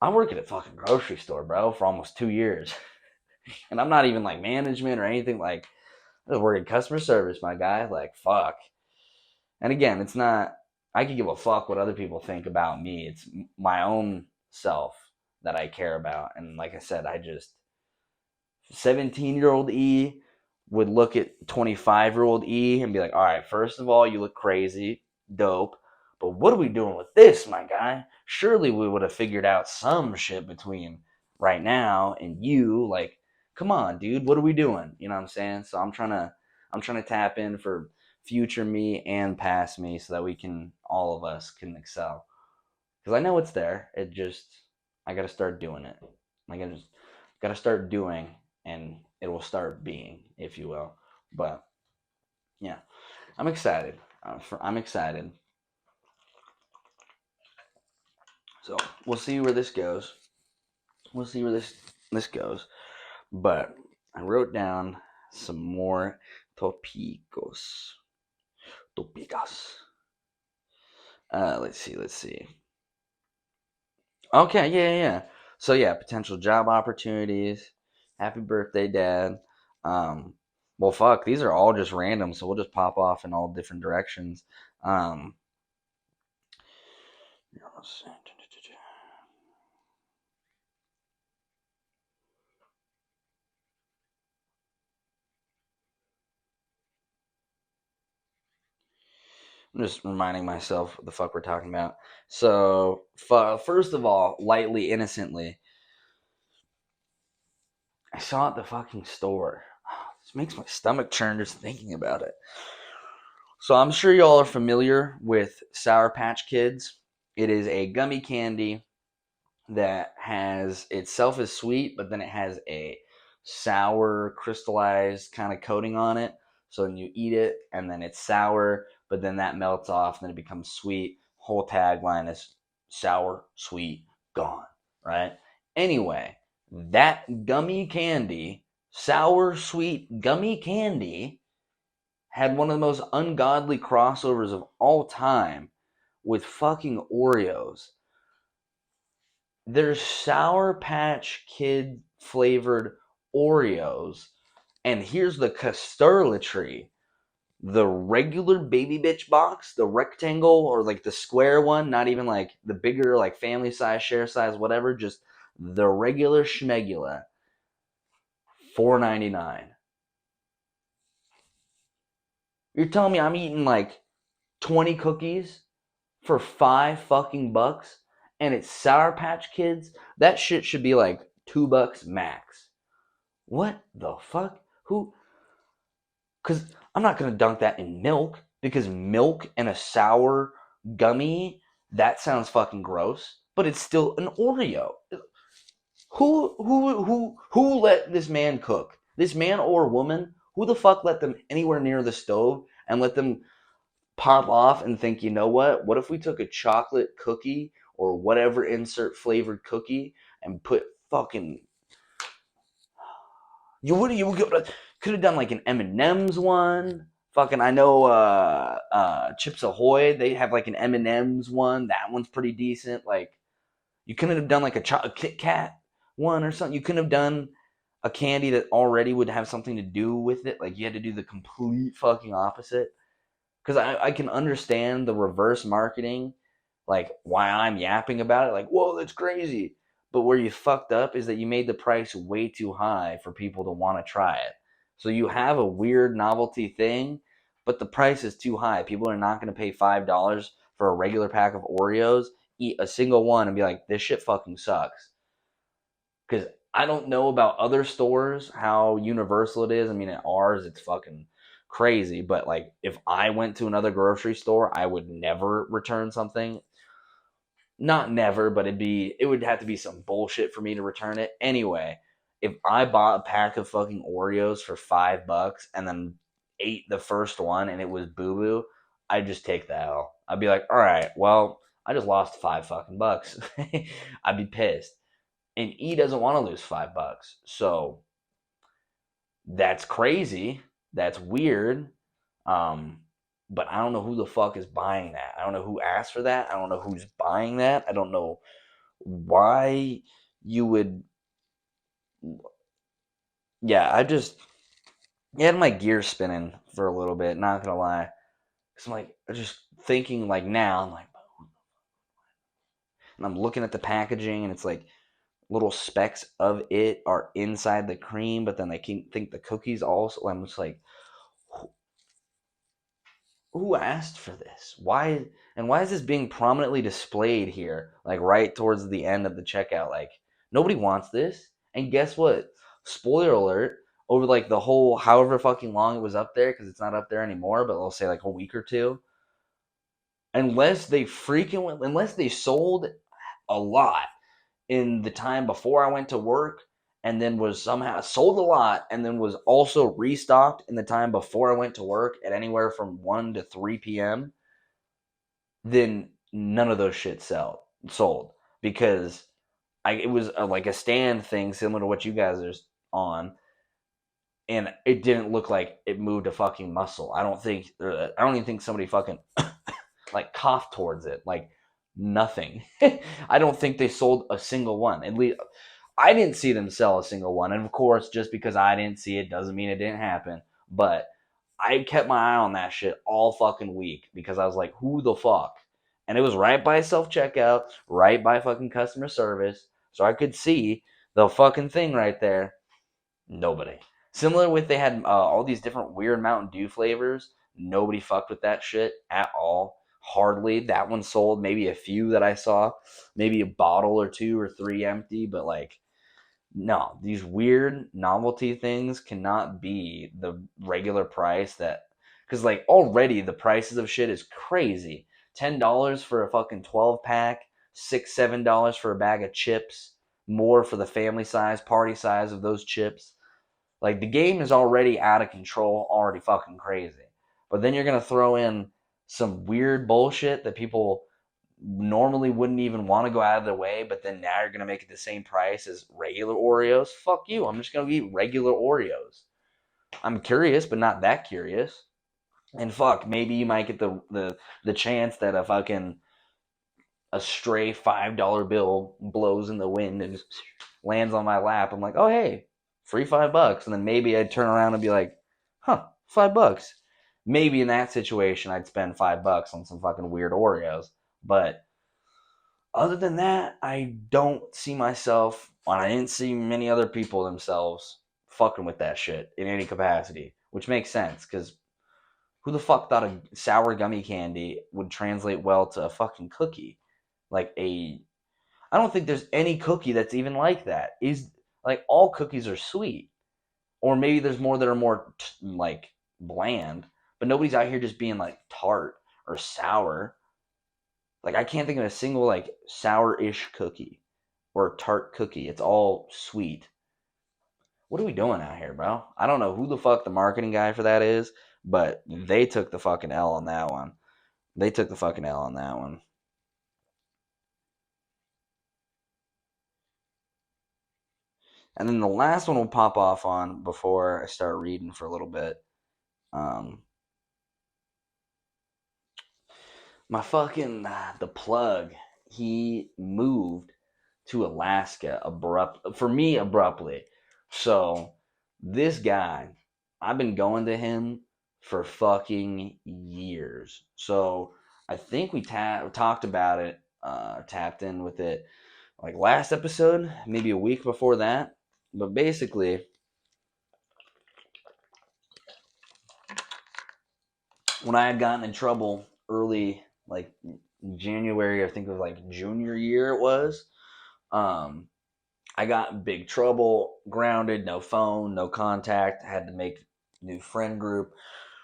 I work at a fucking grocery store, bro, for almost 2 years. And I'm not even like management or anything. Like, I just work in customer service, my guy. Like, fuck. And again, it's not, I could give a fuck what other people think about me. It's my own self that I care about. And like I said, 17-year-old E would look at 25-year-old E and be like, all right, first of all, you look crazy, dope, but what are we doing with this, my guy? Surely we would have figured out some shit between right now and you. Like, come on, dude, what are we doing? You know what I'm saying? So I'm trying to tap in for future me and past me so that all of us can excel. Because I know it's there. I got to start doing it. I got to start doing, and it will start being, if you will. But yeah, I'm excited. I'm excited. So we'll see where this goes. We'll see where this goes. But I wrote down some more topicos. Topicas. Let's see. Okay, yeah. So yeah, potential job opportunities. Happy birthday, Dad. Well, fuck, these are all just random, so we'll just pop off in all different directions. I'm just reminding myself what the fuck we're talking about. So, first of all, lightly, innocently, I saw it at the fucking store. This makes my stomach churn just thinking about it. So, I'm sure y'all are familiar with Sour Patch Kids. It is a gummy candy that has itself is sweet, but then it has a sour crystallized kind of coating on it. So then you eat it and then it's sour, but then that melts off and then it becomes sweet. Whole tagline is sour, sweet, gone, right? Anyway, that gummy candy, sour, sweet gummy candy, had one of the most ungodly crossovers of all time with fucking Oreos. There's Sour Patch Kid flavored Oreos. And here's the Casterlatry. The regular baby bitch box, the rectangle or like the square one, not even like the bigger, like family size, share size, whatever, just the regular schmegula, $4.99. You're telling me I'm eating like 20 cookies for $5 and it's Sour Patch Kids? That shit should be like $2 max. What the fuck? Who? Because I'm not going to dunk that in milk because milk and a sour gummy, that sounds fucking gross, but it's still an Oreo. Who let this man cook? This man or woman? Who the fuck let them anywhere near the stove and let them pop off and think, you know what? What if we took a chocolate cookie or whatever insert flavored cookie and put fucking you could have done like an M&M's one. Fucking I know Chips Ahoy, they have like an M&M's one. That one's pretty decent. Like you couldn't have done like a Kit Kat one or something. You couldn't have done a candy that already would have something to do with it. Like you had to do the complete fucking opposite. Because I can understand the reverse marketing, like why I'm yapping about it. Like, whoa, that's crazy. But where you fucked up is that you made the price way too high for people to want to try it. So you have a weird novelty thing, but the price is too high. People are not going to pay $5 for a regular pack of Oreos, eat a single one, and be like, this shit fucking sucks. Because I don't know about other stores how universal it is. I mean, at ours, it's fucking crazy. But like, if I went to another grocery store, I would never return something. Not never, but it would have to be some bullshit for me to return it. Anyway, if I bought a pack of fucking Oreos for $5 and then ate the first one and it was boo boo, I'd just take the L. I'd be like, all right, well, I just lost $5 I'd be pissed. And E doesn't want to lose $5. So that's crazy. That's weird. But I don't know who the fuck is buying that. I don't know who asked for that. I don't know who's buying that. I don't know why you would. Yeah, it had my gears spinning for a little bit. Not gonna lie, because I'm like just thinking like now. I'm like, and I'm looking at the packaging, and it's like little specks of it are inside the cream, but then they can think the cookies also. I'm just like, who asked for this? Why is this being prominently displayed here, like right towards the end of the checkout? Like nobody wants this. And guess what? Spoiler alert, over like the whole however fucking long it was up there, because it's not up there anymore, but I'll say like a week or two. Unless they sold a lot in the time before I went to work and then was somehow sold a lot and then was also restocked in the time before I went to work at anywhere from 1 to 3 p.m., then none of those shit sold because it was like a stand thing similar to what you guys are on, and it didn't look like it moved a fucking muscle. I don't even think somebody fucking like coughed towards it. Like nothing. I don't think they sold a single one. At least I didn't see them sell a single one. And of course, just because I didn't see it doesn't mean it didn't happen. But I kept my eye on that shit all fucking week because I was like, who the fuck? And it was right by self checkout, right by fucking customer service. So I could see the fucking thing right there. Nobody. Similar with they had all these different weird Mountain Dew flavors. Nobody fucked with that shit at all. Hardly. That one sold. Maybe a few that I saw. Maybe a bottle or 2 or 3 empty. But like, no, these weird novelty things cannot be the regular price that. Because like already the prices of shit is crazy. $10 for a fucking 12 pack. $6-7 for a bag of chips. More for the family size, party size of those chips. Like the game is already out of control, already fucking crazy. But then you're gonna throw in some weird bullshit that people normally wouldn't even want to go out of their way, but then now you're gonna make it the same price as regular Oreos. Fuck you. I'm just gonna eat regular Oreos. I'm curious, but not that curious. And fuck, maybe you might get the chance that a fucking a stray $5 bill blows in the wind and lands on my lap. I'm like, oh hey, free $5. And then maybe I'd turn around and be like, huh, $5. Maybe in that situation I'd spend $5 on some fucking weird Oreos. But other than that, I don't see myself, and I didn't see many other people themselves fucking with that shit in any capacity. Which makes sense, because who the fuck thought a sour gummy candy would translate well to a fucking cookie? Like I don't think there's any cookie that's even like that. Is like all cookies are sweet, or maybe there's more that are more like bland. But nobody's out here just being like tart or sour. Like I can't think of a single like sour-ish cookie or tart cookie. It's all sweet. What are we doing out here, bro? I don't know who the fuck the marketing guy for that is, but they took the fucking L on that one. They took the fucking L on that one. And then the last one we'll pop off on before I start reading for a little bit. My fucking the plug. He moved to Alaska abruptly. So this guy, I've been going to him for fucking years. So I think we talked about it, tapped in with it like last episode, maybe a week before that. But basically, when I had gotten in trouble early, like January, I think it was like junior year, it was. I got in big trouble, grounded, no phone, no contact, had to make new friend group,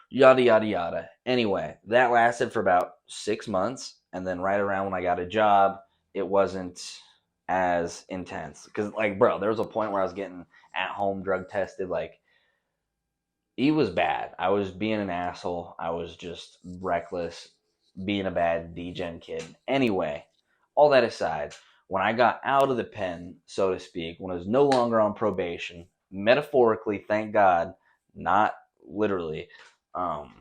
yada yada yada. Anyway, that lasted for about 6 months, and then right around when I got a job, it wasn't as intense. Because like, bro, there was a point where I was getting at home drug tested, like it was bad. I was being an asshole. I was just reckless, being a bad degen kid. Anyway, all that aside, when I got out of the pen, so to speak, when I was no longer on probation, metaphorically, thank God, not literally, and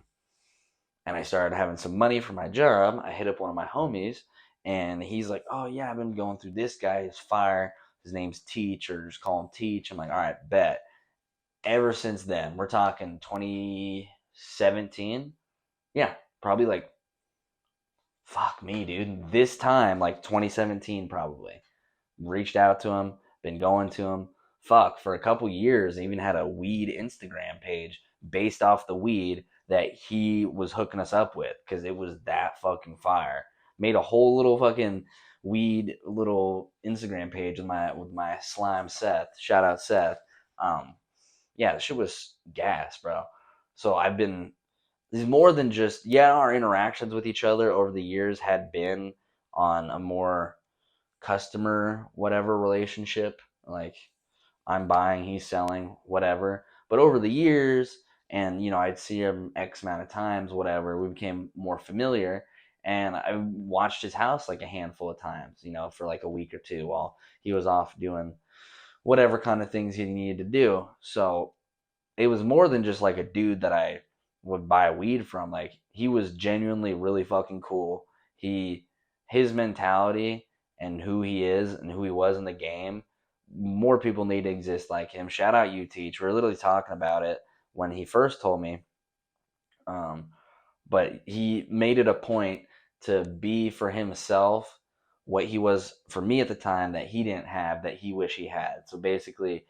I started having some money for my job, I hit up one of my homies, and he's like, oh yeah, I've been going through this guy, he's fire, his name's Teach, or just call him Teach. I'm like, all right, bet. Ever since then, we're talking 2017. Yeah, probably like, fuck me, dude. This time, like 2017, probably. Reached out to him, been going to him. Fuck, for a couple years, I even had a weed Instagram page based off the weed that he was hooking us up with because it was that fucking fire. Made a whole little fucking weed little Instagram page with my slime Seth. Shout out Seth. Yeah, the shit was gas, bro. So I've been, there's more than just, yeah, our interactions with each other over the years had been on a more customer whatever relationship, like I'm buying, he's selling, whatever. But over the years, and I'd see him X amount of times, whatever, we became more familiar. And I watched his house like a handful of times, for like a week or two while he was off doing whatever kind of things he needed to do. So it was more than just like a dude that I would buy weed from. Like he was genuinely really fucking cool. His mentality and who he is and who he was in the game, more people need to exist like him. Shout out you, Teach. We were literally talking about it when he first told me. But he made it a point to be for himself what he was for me at the time that he didn't have, that he wished he had. So basically,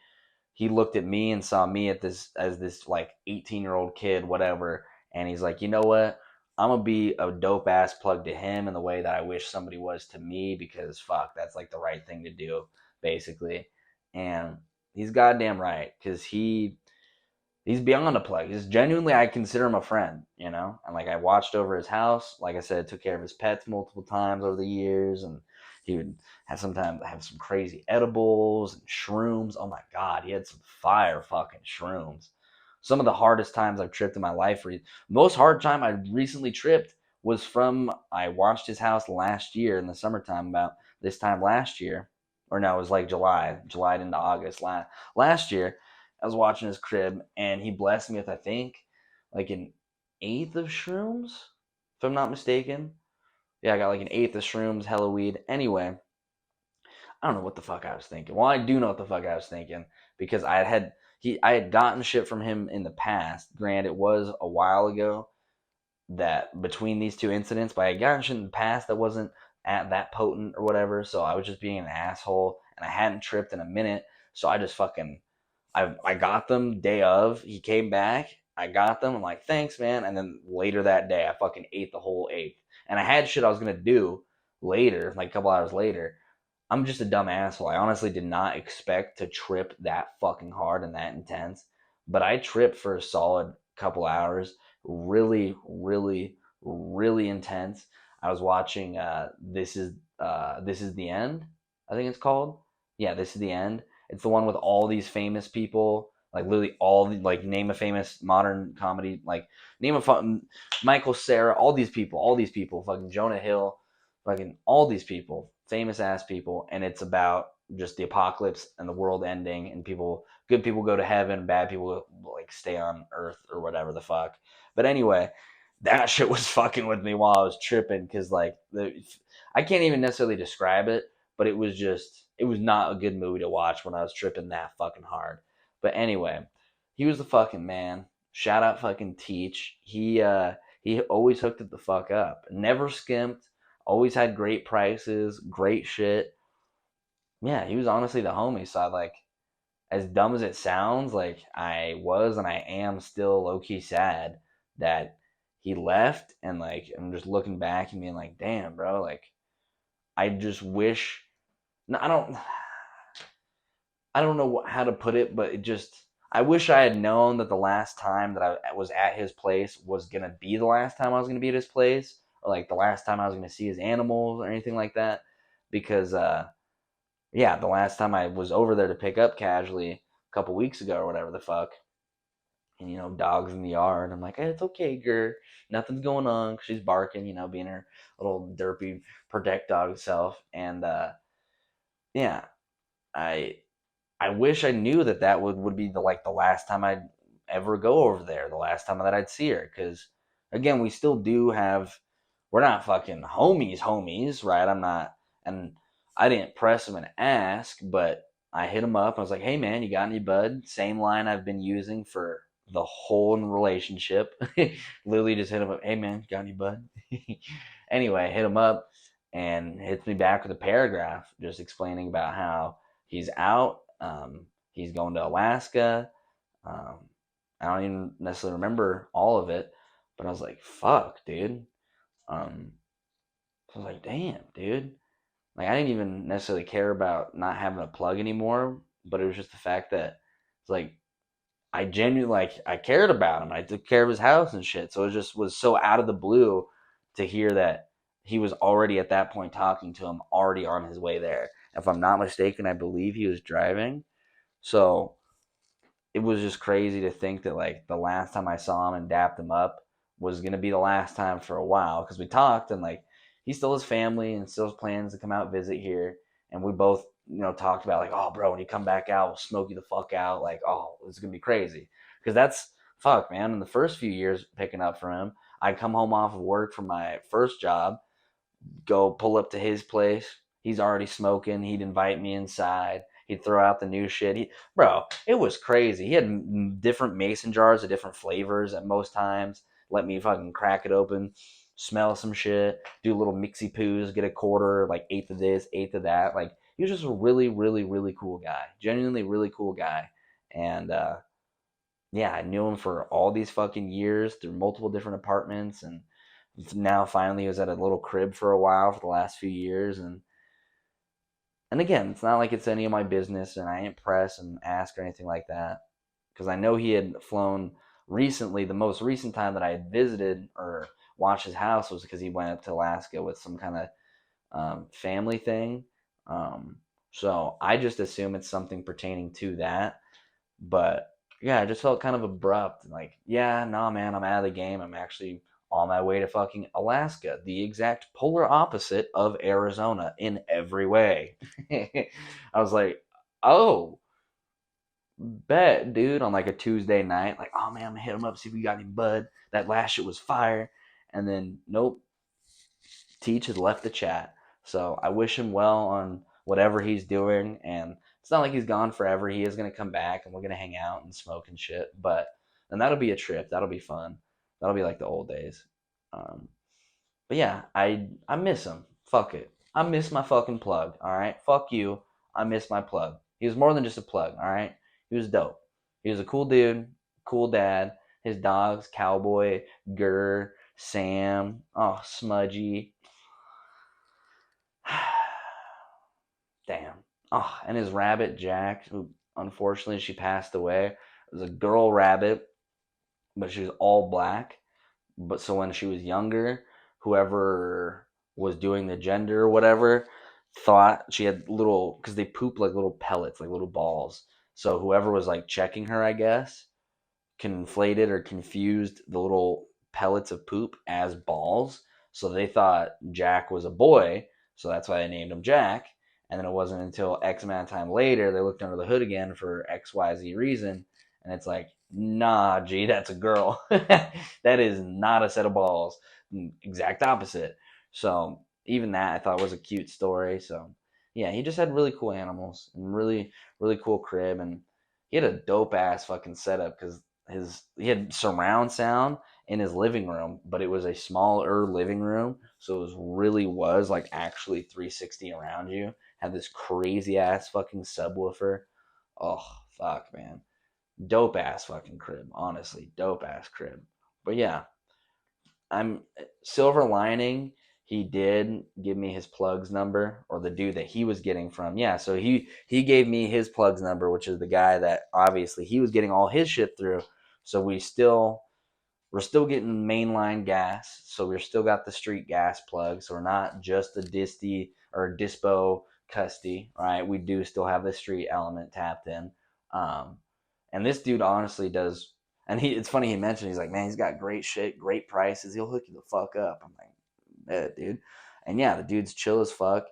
he looked at me and saw me as this like 18-year-old kid, whatever, And he's like, you know what? I'm gonna be a dope ass plug to him in the way that I wish somebody was to me, because fuck, that's like the right thing to do, basically. And he's goddamn right, because he's beyond a plug. He's genuinely, I consider him a friend, you know? And like, I watched over his house. Like I said, took care of his pets multiple times over the years. And he would have sometimes have some crazy edibles and shrooms. Oh my God, he had some fire fucking shrooms. Some of the hardest times I've tripped in my life, most hard time I recently tripped was from, I watched his house last year in the summertime, about this time last year. Or no, it was like July into August last year. I was watching his crib, and he blessed me with, I think, like an eighth of shrooms, if I'm not mistaken. Yeah, I got like an eighth of shrooms, hella weed. Anyway, I don't know what the fuck I was thinking. Well, I do know what the fuck I was thinking, because I had gotten shit from him in the past. Granted, it was a while ago, that between these two incidents, but I had gotten shit in the past that wasn't at that potent or whatever. So I was just being an asshole, and I hadn't tripped in a minute. So I just fucking I got them day of. He came back. I got them. I'm like, thanks, man. And then later that day, I fucking ate the whole eighth. And I had shit I was gonna do later, like a couple hours later. I'm just a dumb asshole. I honestly did not expect to trip that fucking hard and that intense. But I tripped for a solid couple hours. Really, really, really intense. I was watching This Is the End, I think it's called. Yeah, This Is the End. It's the one with all these famous people, like literally all the, like, name a famous modern comedy, like name a Michael Cera, all these people, fucking Jonah Hill, fucking all these people, famous ass people, and it's about just the apocalypse and the world ending, and good people go to heaven, bad people like stay on Earth or whatever the fuck. But anyway, that shit was fucking with me while I was tripping, because like I can't even necessarily describe it, but it was not a good movie to watch when I was tripping that fucking hard. But anyway, he was the fucking man. Shout out fucking Teach. He always hooked it the fuck up. Never skimped. Always had great prices, great shit. Yeah, he was honestly the homie. So I, like, as dumb as it sounds, like, I was and I am still low key sad that he left, and like I'm just looking back and being like, damn, bro, like I just wish. No, I don't know how to put it, but I wish I had known that the last time that I was at his place was gonna be the last time I was gonna be at his place, or like the last time I was gonna see his animals or anything like that. Because yeah, the last time I was over there to pick up Casually a couple weeks ago or whatever the fuck, and dogs in the yard. I'm like, hey, it's okay, girl. Nothing's going on. 'Cause she's barking, being her little derpy protect dog self. And yeah, I I wish I knew that would be the last time I'd ever go over there, the last time that I'd see her. Because again, we still do have, we're not fucking homies, right? I'm not, and I didn't press him and ask, but I hit him up. I was like, hey man, you got any bud? Same line I've been using for the whole relationship. Literally just hit him up, hey man, got any bud? Anyway, hit him up, and hits me back with a paragraph just explaining about how he's out. He's going to Alaska. Um, I don't even necessarily remember all of it, but I was like, fuck, dude. Um, so I was like, damn, dude. Like, I didn't even necessarily care about not having a plug anymore, but it was just the fact that it's like, I genuinely, like, I cared about him. I took care of his house and shit. So it just was so out of the blue to hear that he was already at that point talking to him, already on his way there. If I'm not mistaken, I believe he was driving. So it was just crazy to think that, like, the last time I saw him and dapped him up was gonna be the last time for a while, because we talked, and like he still has family and still has plans to come out visit here, and we both talked about, like, oh bro, when you come back out, we'll smoke you the fuck out, like, oh, it's gonna be crazy, because that's fuck, man. In the first few years picking up for him, I'd come home off of work from my first job, go pull up to his place. He's already smoking. He'd invite me inside. He'd throw out the new shit. Bro, it was crazy. He had different mason jars of different flavors at most times. Let me fucking crack it open, smell some shit, do little mixy poos, get a quarter, like eighth of this, eighth of that. Like, he was just a really, really, really cool guy. Genuinely really cool guy. And yeah, I knew him for all these fucking years through multiple different apartments, and now finally he was at a little crib for a while for the last few years, and again, it's not like it's any of my business, and I ain't press and ask or anything like that, because I know he had flown recently. The most recent time that I had visited or watched his house was because he went up to Alaska with some kind of family thing. Um, so I just assume it's something pertaining to that. But yeah, I just felt kind of abrupt. Like, yeah, nah, man, I'm out of the game. I'm actually on my way to fucking Alaska, the exact polar opposite of Arizona in every way. I was like, oh, bet, dude, on like a Tuesday night. Like, oh man, I'm gonna hit him up, see if we got any bud. That last shit was fire. And then, nope, Teach has left the chat. So I wish him well on whatever he's doing. And it's not like he's gone forever. He is going to come back and we're going to hang out and smoke and shit. And that'll be a trip. That'll be fun. That'll be like the old days. Um, but yeah, I miss him. Fuck it. I miss my fucking plug. All right. Fuck you. I miss my plug. He was more than just a plug. All right. He was dope. He was a cool dude, cool dad. His dogs, Cowboy, Gurr, Sam, oh, Smudgy. Damn. Oh, and his rabbit, Jack, who unfortunately she passed away. It was a girl rabbit, but she was all black. But so when she was younger, whoever was doing the gender or whatever thought she had little, because they poop like little pellets, like little balls. So whoever was like checking her, I guess, conflated or confused the little pellets of poop as balls. So they thought Jack was a boy. So that's why they named him Jack. And then it wasn't until X amount of time later they looked under the hood again for XYZ reason. And it's like, nah, G, that's a girl. That is not a set of balls. Exact opposite. So even that I thought was a cute story. So yeah, he just had really cool animals and really, really cool crib. And he had a dope ass fucking setup because he had surround sound in his living room, but it was a smaller living room, so it was like actually 360 around you. Had this crazy ass fucking subwoofer. Oh fuck, man, dope ass fucking crib. Honestly, dope ass crib. But yeah, I'm silver lining. He did give me his plugs number, or the dude that he was getting from. Yeah, so he gave me his plugs number, which is the guy that obviously he was getting all his shit through. So we're still getting mainline gas, so we're still got the street gas plug. So we're not just a disty or a dispo custy, right? We do still have the street element tapped in. Um, and this dude honestly does. And it's funny he mentioned, he's like, man, he's got great shit, great prices. He'll hook you the fuck up. I'm like, yeah, dude. And yeah, the dude's chill as fuck.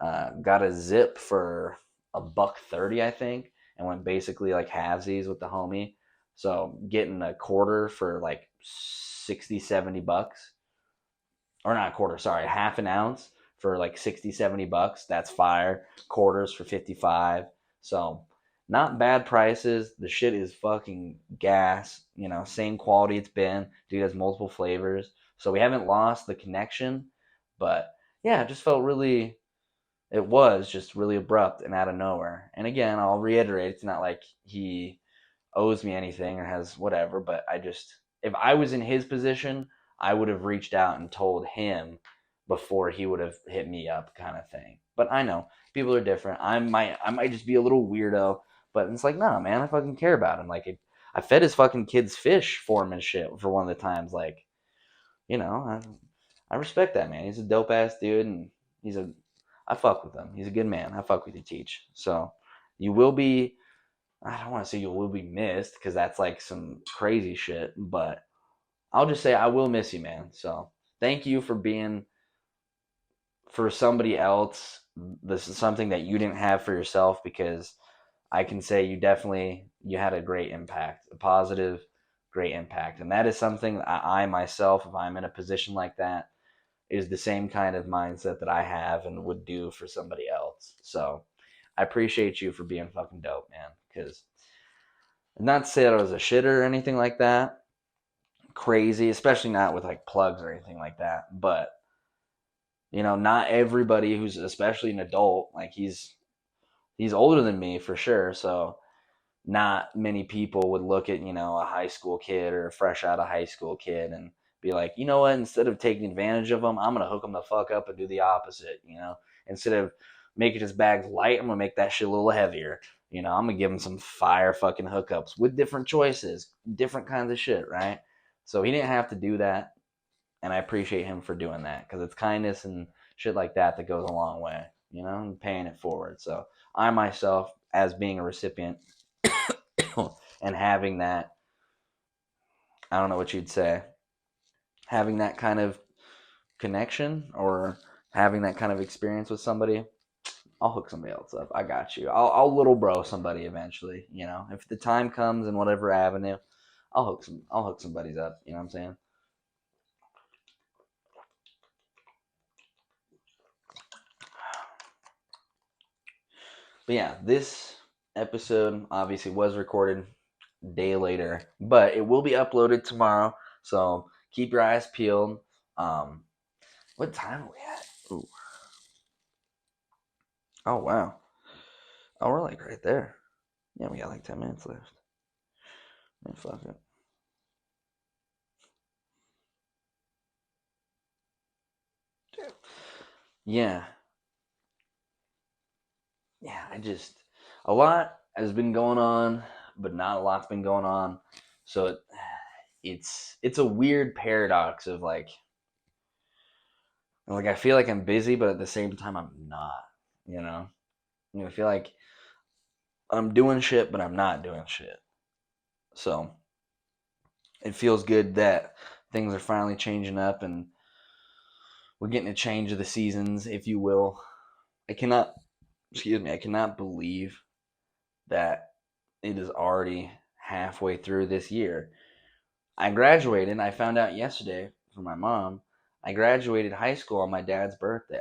Got a zip for $1.30, I think, and went basically like halvesies with the homie. So getting a quarter for like 60, $70, or not a quarter, sorry, half an ounce for like 60, $70. That's fire. Quarters for 55. So not bad prices. The shit is fucking gas. Same quality it's been. Dude has multiple flavors. So we haven't lost the connection. But yeah, it just felt really, it was just really abrupt and out of nowhere. And again, I'll reiterate, it's not like he owes me anything or has whatever, but if I was in his position, I would have reached out and told him before he would have hit me up, kind of thing. But I know people are different. I might just be a little weirdo, but it's like, nah, man, I fucking care about him. Like, I fed his fucking kids fish for him and shit for one of the times. Like, I respect that, man. He's a dope ass dude, and I fuck with him. He's a good man. I fuck with you, Teach. So you will be, I don't want to say you will be missed because that's like some crazy shit, but I'll just say I will miss you, man. So thank you for being for somebody else. This is something that you didn't have for yourself, because I can say you had a great impact, a positive, great impact. And that is something I myself, if I'm in a position like that, is the same kind of mindset that I have and would do for somebody else. So I appreciate you for being fucking dope, man. Because not to say that I was a shitter or anything like that, crazy, especially not with like plugs or anything like that. But not everybody who's especially an adult, like he's older than me for sure. So not many people would look at, a high school kid or a fresh out of high school kid and be like, you know what, instead of taking advantage of them, I'm going to hook them the fuck up and do the opposite, Instead of making his bags light, I'm going to make that shit a little heavier. I'm going to give him some fire fucking hookups with different choices, different kinds of shit, right? So he didn't have to do that. And I appreciate him for doing that because it's kindness and shit like that that goes a long way, and paying it forward. So I myself, as being a recipient and having that, I don't know what you'd say, having that kind of connection or having that kind of experience with somebody, I'll hook somebody else up. I got you. I'll little bro somebody eventually. If the time comes in whatever avenue, I'll hook somebody's up. You know what I'm saying? But yeah, this episode obviously was recorded a day later, but it will be uploaded tomorrow. So keep your eyes peeled. What time are we at? Ooh. Oh wow. Oh, we're like right there. Yeah, we got like 10 minutes left. Man, fuck it. Yeah. Yeah, a lot has been going on, but not a lot's been going on. So it's a weird paradox of like I feel like I'm busy, but at the same time I'm not, you know? I feel like I'm doing shit, but I'm not doing shit. So it feels good that things are finally changing up and we're getting a change of the seasons, if you will. I cannot believe that it is already halfway through this year. I graduated. I found out yesterday from my mom. I graduated high school on my dad's birthday.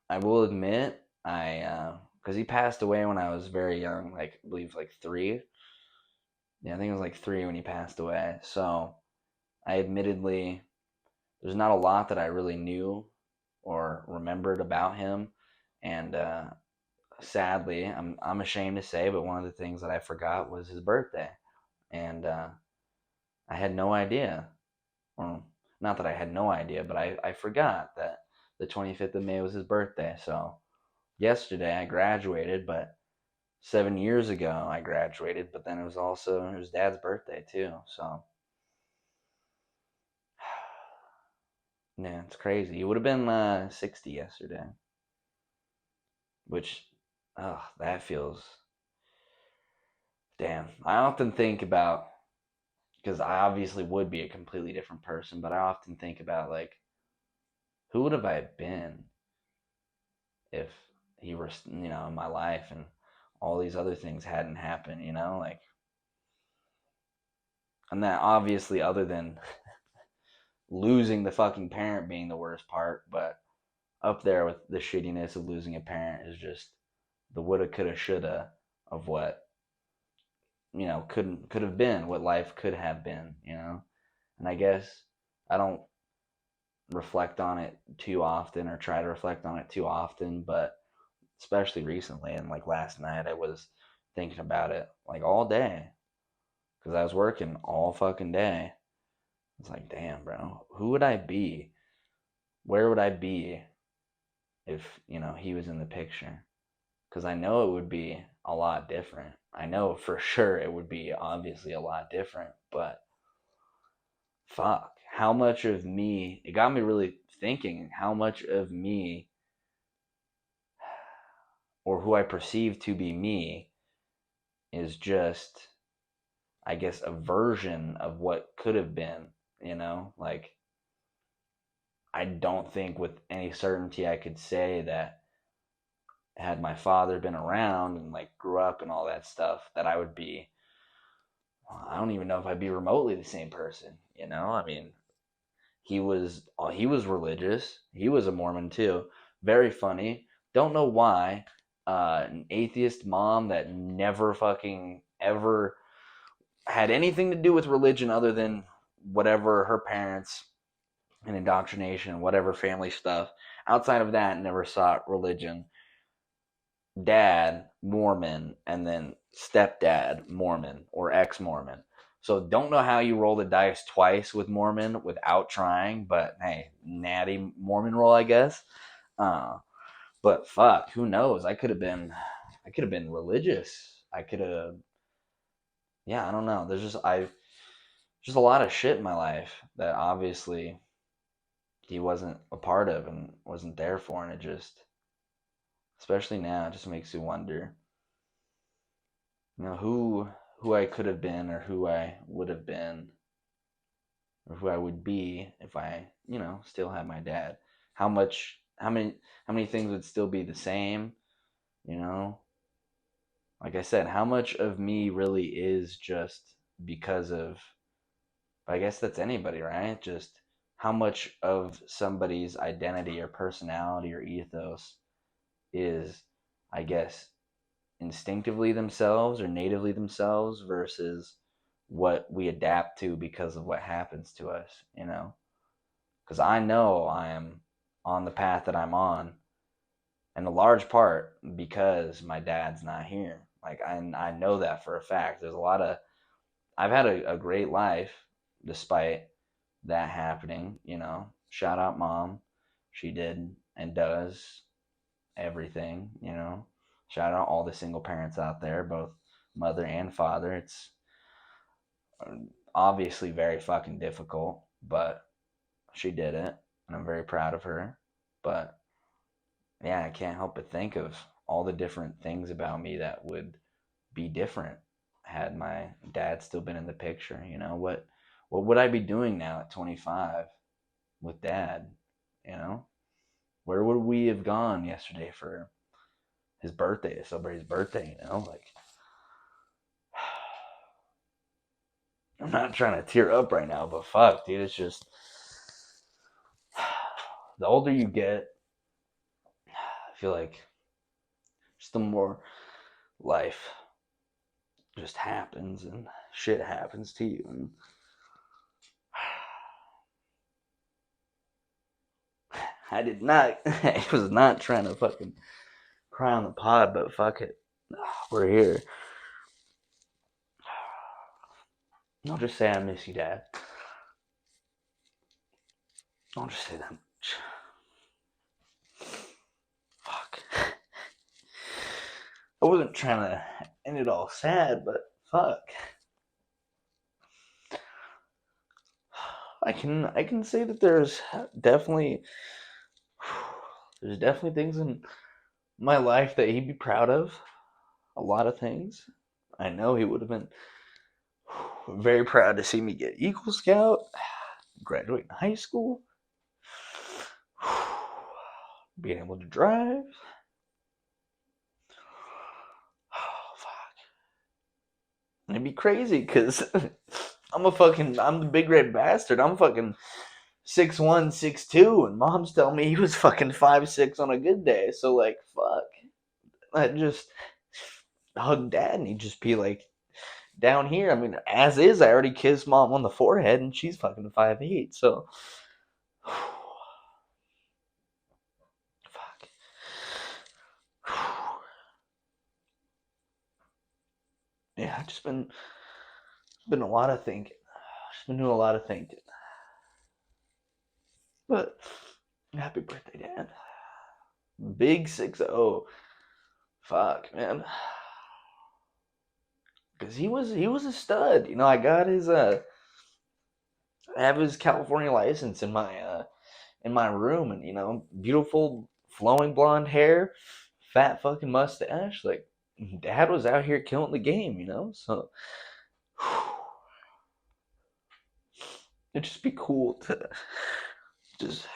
I will admit, because he passed away when I was very young, like I believe like 3. Yeah, I think it was like 3 when he passed away. So I admittedly, there's not a lot that I really knew or remembered about him, and sadly, I'm ashamed to say, but one of the things that I forgot was his birthday, and I had no idea. Well, not that I had no idea, but I forgot that the 25th of May was his birthday. So yesterday I graduated, but 7 years ago I graduated, but then it was also his dad's birthday too. So yeah, it's crazy. He would have been 60 yesterday, which, oh, that feels damn. I often think about, because I obviously would be a completely different person, but I often think about like, who would have I been if he were, in my life and all these other things hadn't happened, like, and that obviously other than losing the fucking parent being the worst part, but up there with the shittiness of losing a parent is just the woulda, coulda, shoulda of what, could have been, what life could have been, and I guess I don't reflect on it too often or try to reflect on it too often, but especially recently and like last night I was thinking about it like all day because I was working all fucking day. It's like, damn, bro, who would I be, where would I be if he was in the picture? Because I know it would be a lot different. I know for sure it would be obviously a lot different, but fuck, how much of me, it got me really thinking how much of me, or who I perceive to be me, is just, I guess, a version of what could have been, like, I don't think with any certainty I could say that had my father been around and like grew up and all that stuff, that I would be, I don't even know if I'd be remotely the same person, I mean, he was religious. He was a Mormon too. Very funny. Don't know why. An atheist mom that never fucking ever had anything to do with religion other than whatever her parents and indoctrination, whatever family stuff. Outside of that, never sought religion. Dad, Mormon, and then stepdad Mormon or ex-Mormon. So don't know how you roll the dice twice with Mormon without trying, but hey, natty Mormon roll, I guess. Uh, but fuck, who knows? I could have been religious. I could have, yeah, I don't know. Just a lot of shit in my life that obviously he wasn't a part of and wasn't there for, and it just, especially now, it just makes you wonder, who I could have been, or who I would have been, or who I would be if I, still had my dad. How many things would still be the same, you know? Like I said, how much of me really is just because of, I guess that's anybody, right? Just how much of somebody's identity or personality or ethos is, I guess, instinctively themselves or natively themselves versus what we adapt to because of what happens to us, Because I know I am on the path that I'm on, and a large part because my dad's not here. Like, I know that for a fact. I've had a great life despite that happening, Shout out mom. She did and does everything, Shout out all the single parents out there, both mother and father. It's obviously very fucking difficult, but she did it, and I'm very proud of her. But yeah, I can't help but think of all the different things about me that would be different had my dad still been in the picture. What would I be doing now at 25 with dad? Where would we have gone yesterday for his birthday, to celebrate his birthday? Like, I'm not trying to tear up right now, but fuck, dude, it's just the older you get, I feel like just the more life just happens and shit happens to you. And I was not trying to fucking cry on the pod, but fuck it. We're here. I'll just say I miss you, Dad. I'll just say that much. Fuck. I wasn't trying to end it all sad, but fuck. I can say that there's definitely things in my life that he'd be proud of. A lot of things. I know he would have been very proud to see me get Eagle Scout, graduate in high school, being able to drive. Oh, fuck. It'd be crazy because I'm the big red bastard. I'm fucking 6'1", 6'2", and mom's telling me he was fucking 5'6" on a good day. So, like, fuck. I just hug dad and he'd just be like, down here, I mean, as is, I already kissed mom on the forehead and she's fucking 5'8", so. Fuck. Yeah, I've just been a lot of thinking. Just been doing a lot of thinking. But happy birthday, Dad. Big 6-0. Fuck, man. Because he was a stud. I got his I have his California license in my room, and beautiful flowing blonde hair, fat fucking mustache. Like, dad was out here killing the game, so it'd just be cool to just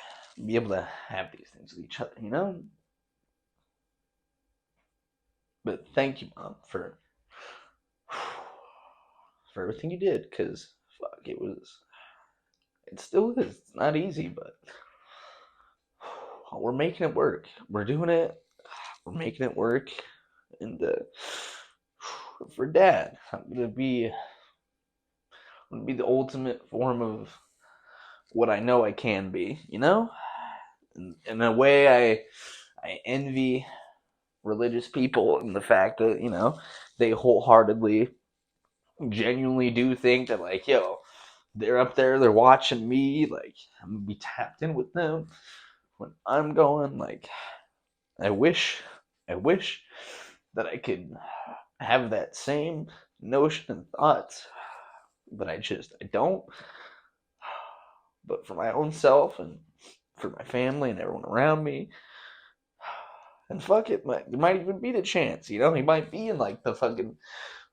be able to have these things with each other, But thank you, mom, for everything you did, because fuck, it still is. It's not easy, but we're making it work. We're doing it. We're making it work. And for dad, I'm gonna be the ultimate form of what I know I can be. In a way, I envy religious people, and the fact that, you know, they wholeheartedly, genuinely do think that, like, yo, they're up there, they're watching me, like, I'm gonna be tapped in with them when I'm going. Like, I wish that I could have that same notion and thoughts, but I don't. But for my own self and for my family and everyone around me, and fuck it, there might even be the chance, you know, he might be in like the fucking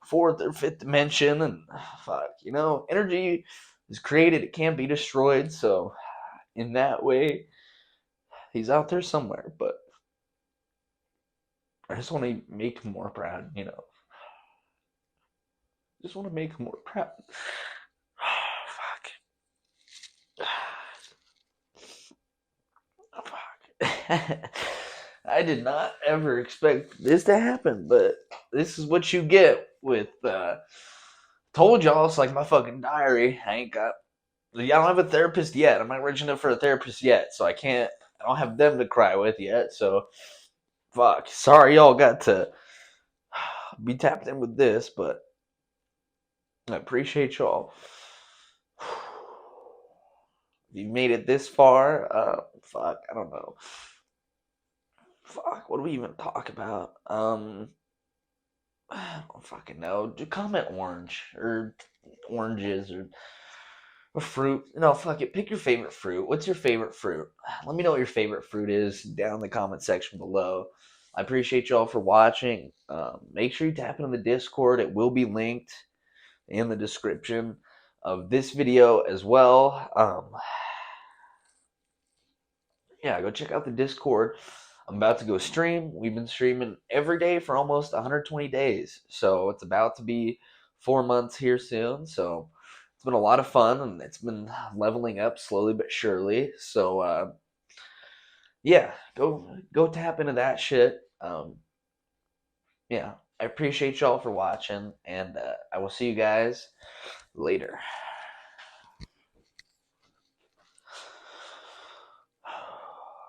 fourth or fifth dimension, and fuck, you know, energy is created, it can't be destroyed, so in that way, he's out there somewhere, but I just want to make him more proud, you know. Just want to make him more proud. Fuck. Fuck. I did not ever expect this to happen, but this is what you get with, told y'all, it's like my fucking diary. I don't have a therapist yet. I'm not rich enough for a therapist yet, so I don't have them to cry with yet, so fuck. Sorry y'all got to be tapped in with this, but I appreciate y'all. If you made it this far, fuck, I don't know. Fuck, what do we even talk about? I don't fucking know. Do comment orange or oranges or a fruit. No, fuck it. Pick your favorite fruit. What's your favorite fruit? Let me know what your favorite fruit is down in the comment section below. I appreciate y'all for watching. Make sure you tap into the Discord. It will be linked in the description of this video as well. Yeah, go check out the Discord. I'm about to go stream. We've been streaming every day for almost 120 days. So it's about to be 4 months here soon. So it's been a lot of fun, and it's been leveling up slowly but surely. So yeah, go tap into that shit. Yeah, I appreciate y'all for watching, and I will see you guys later.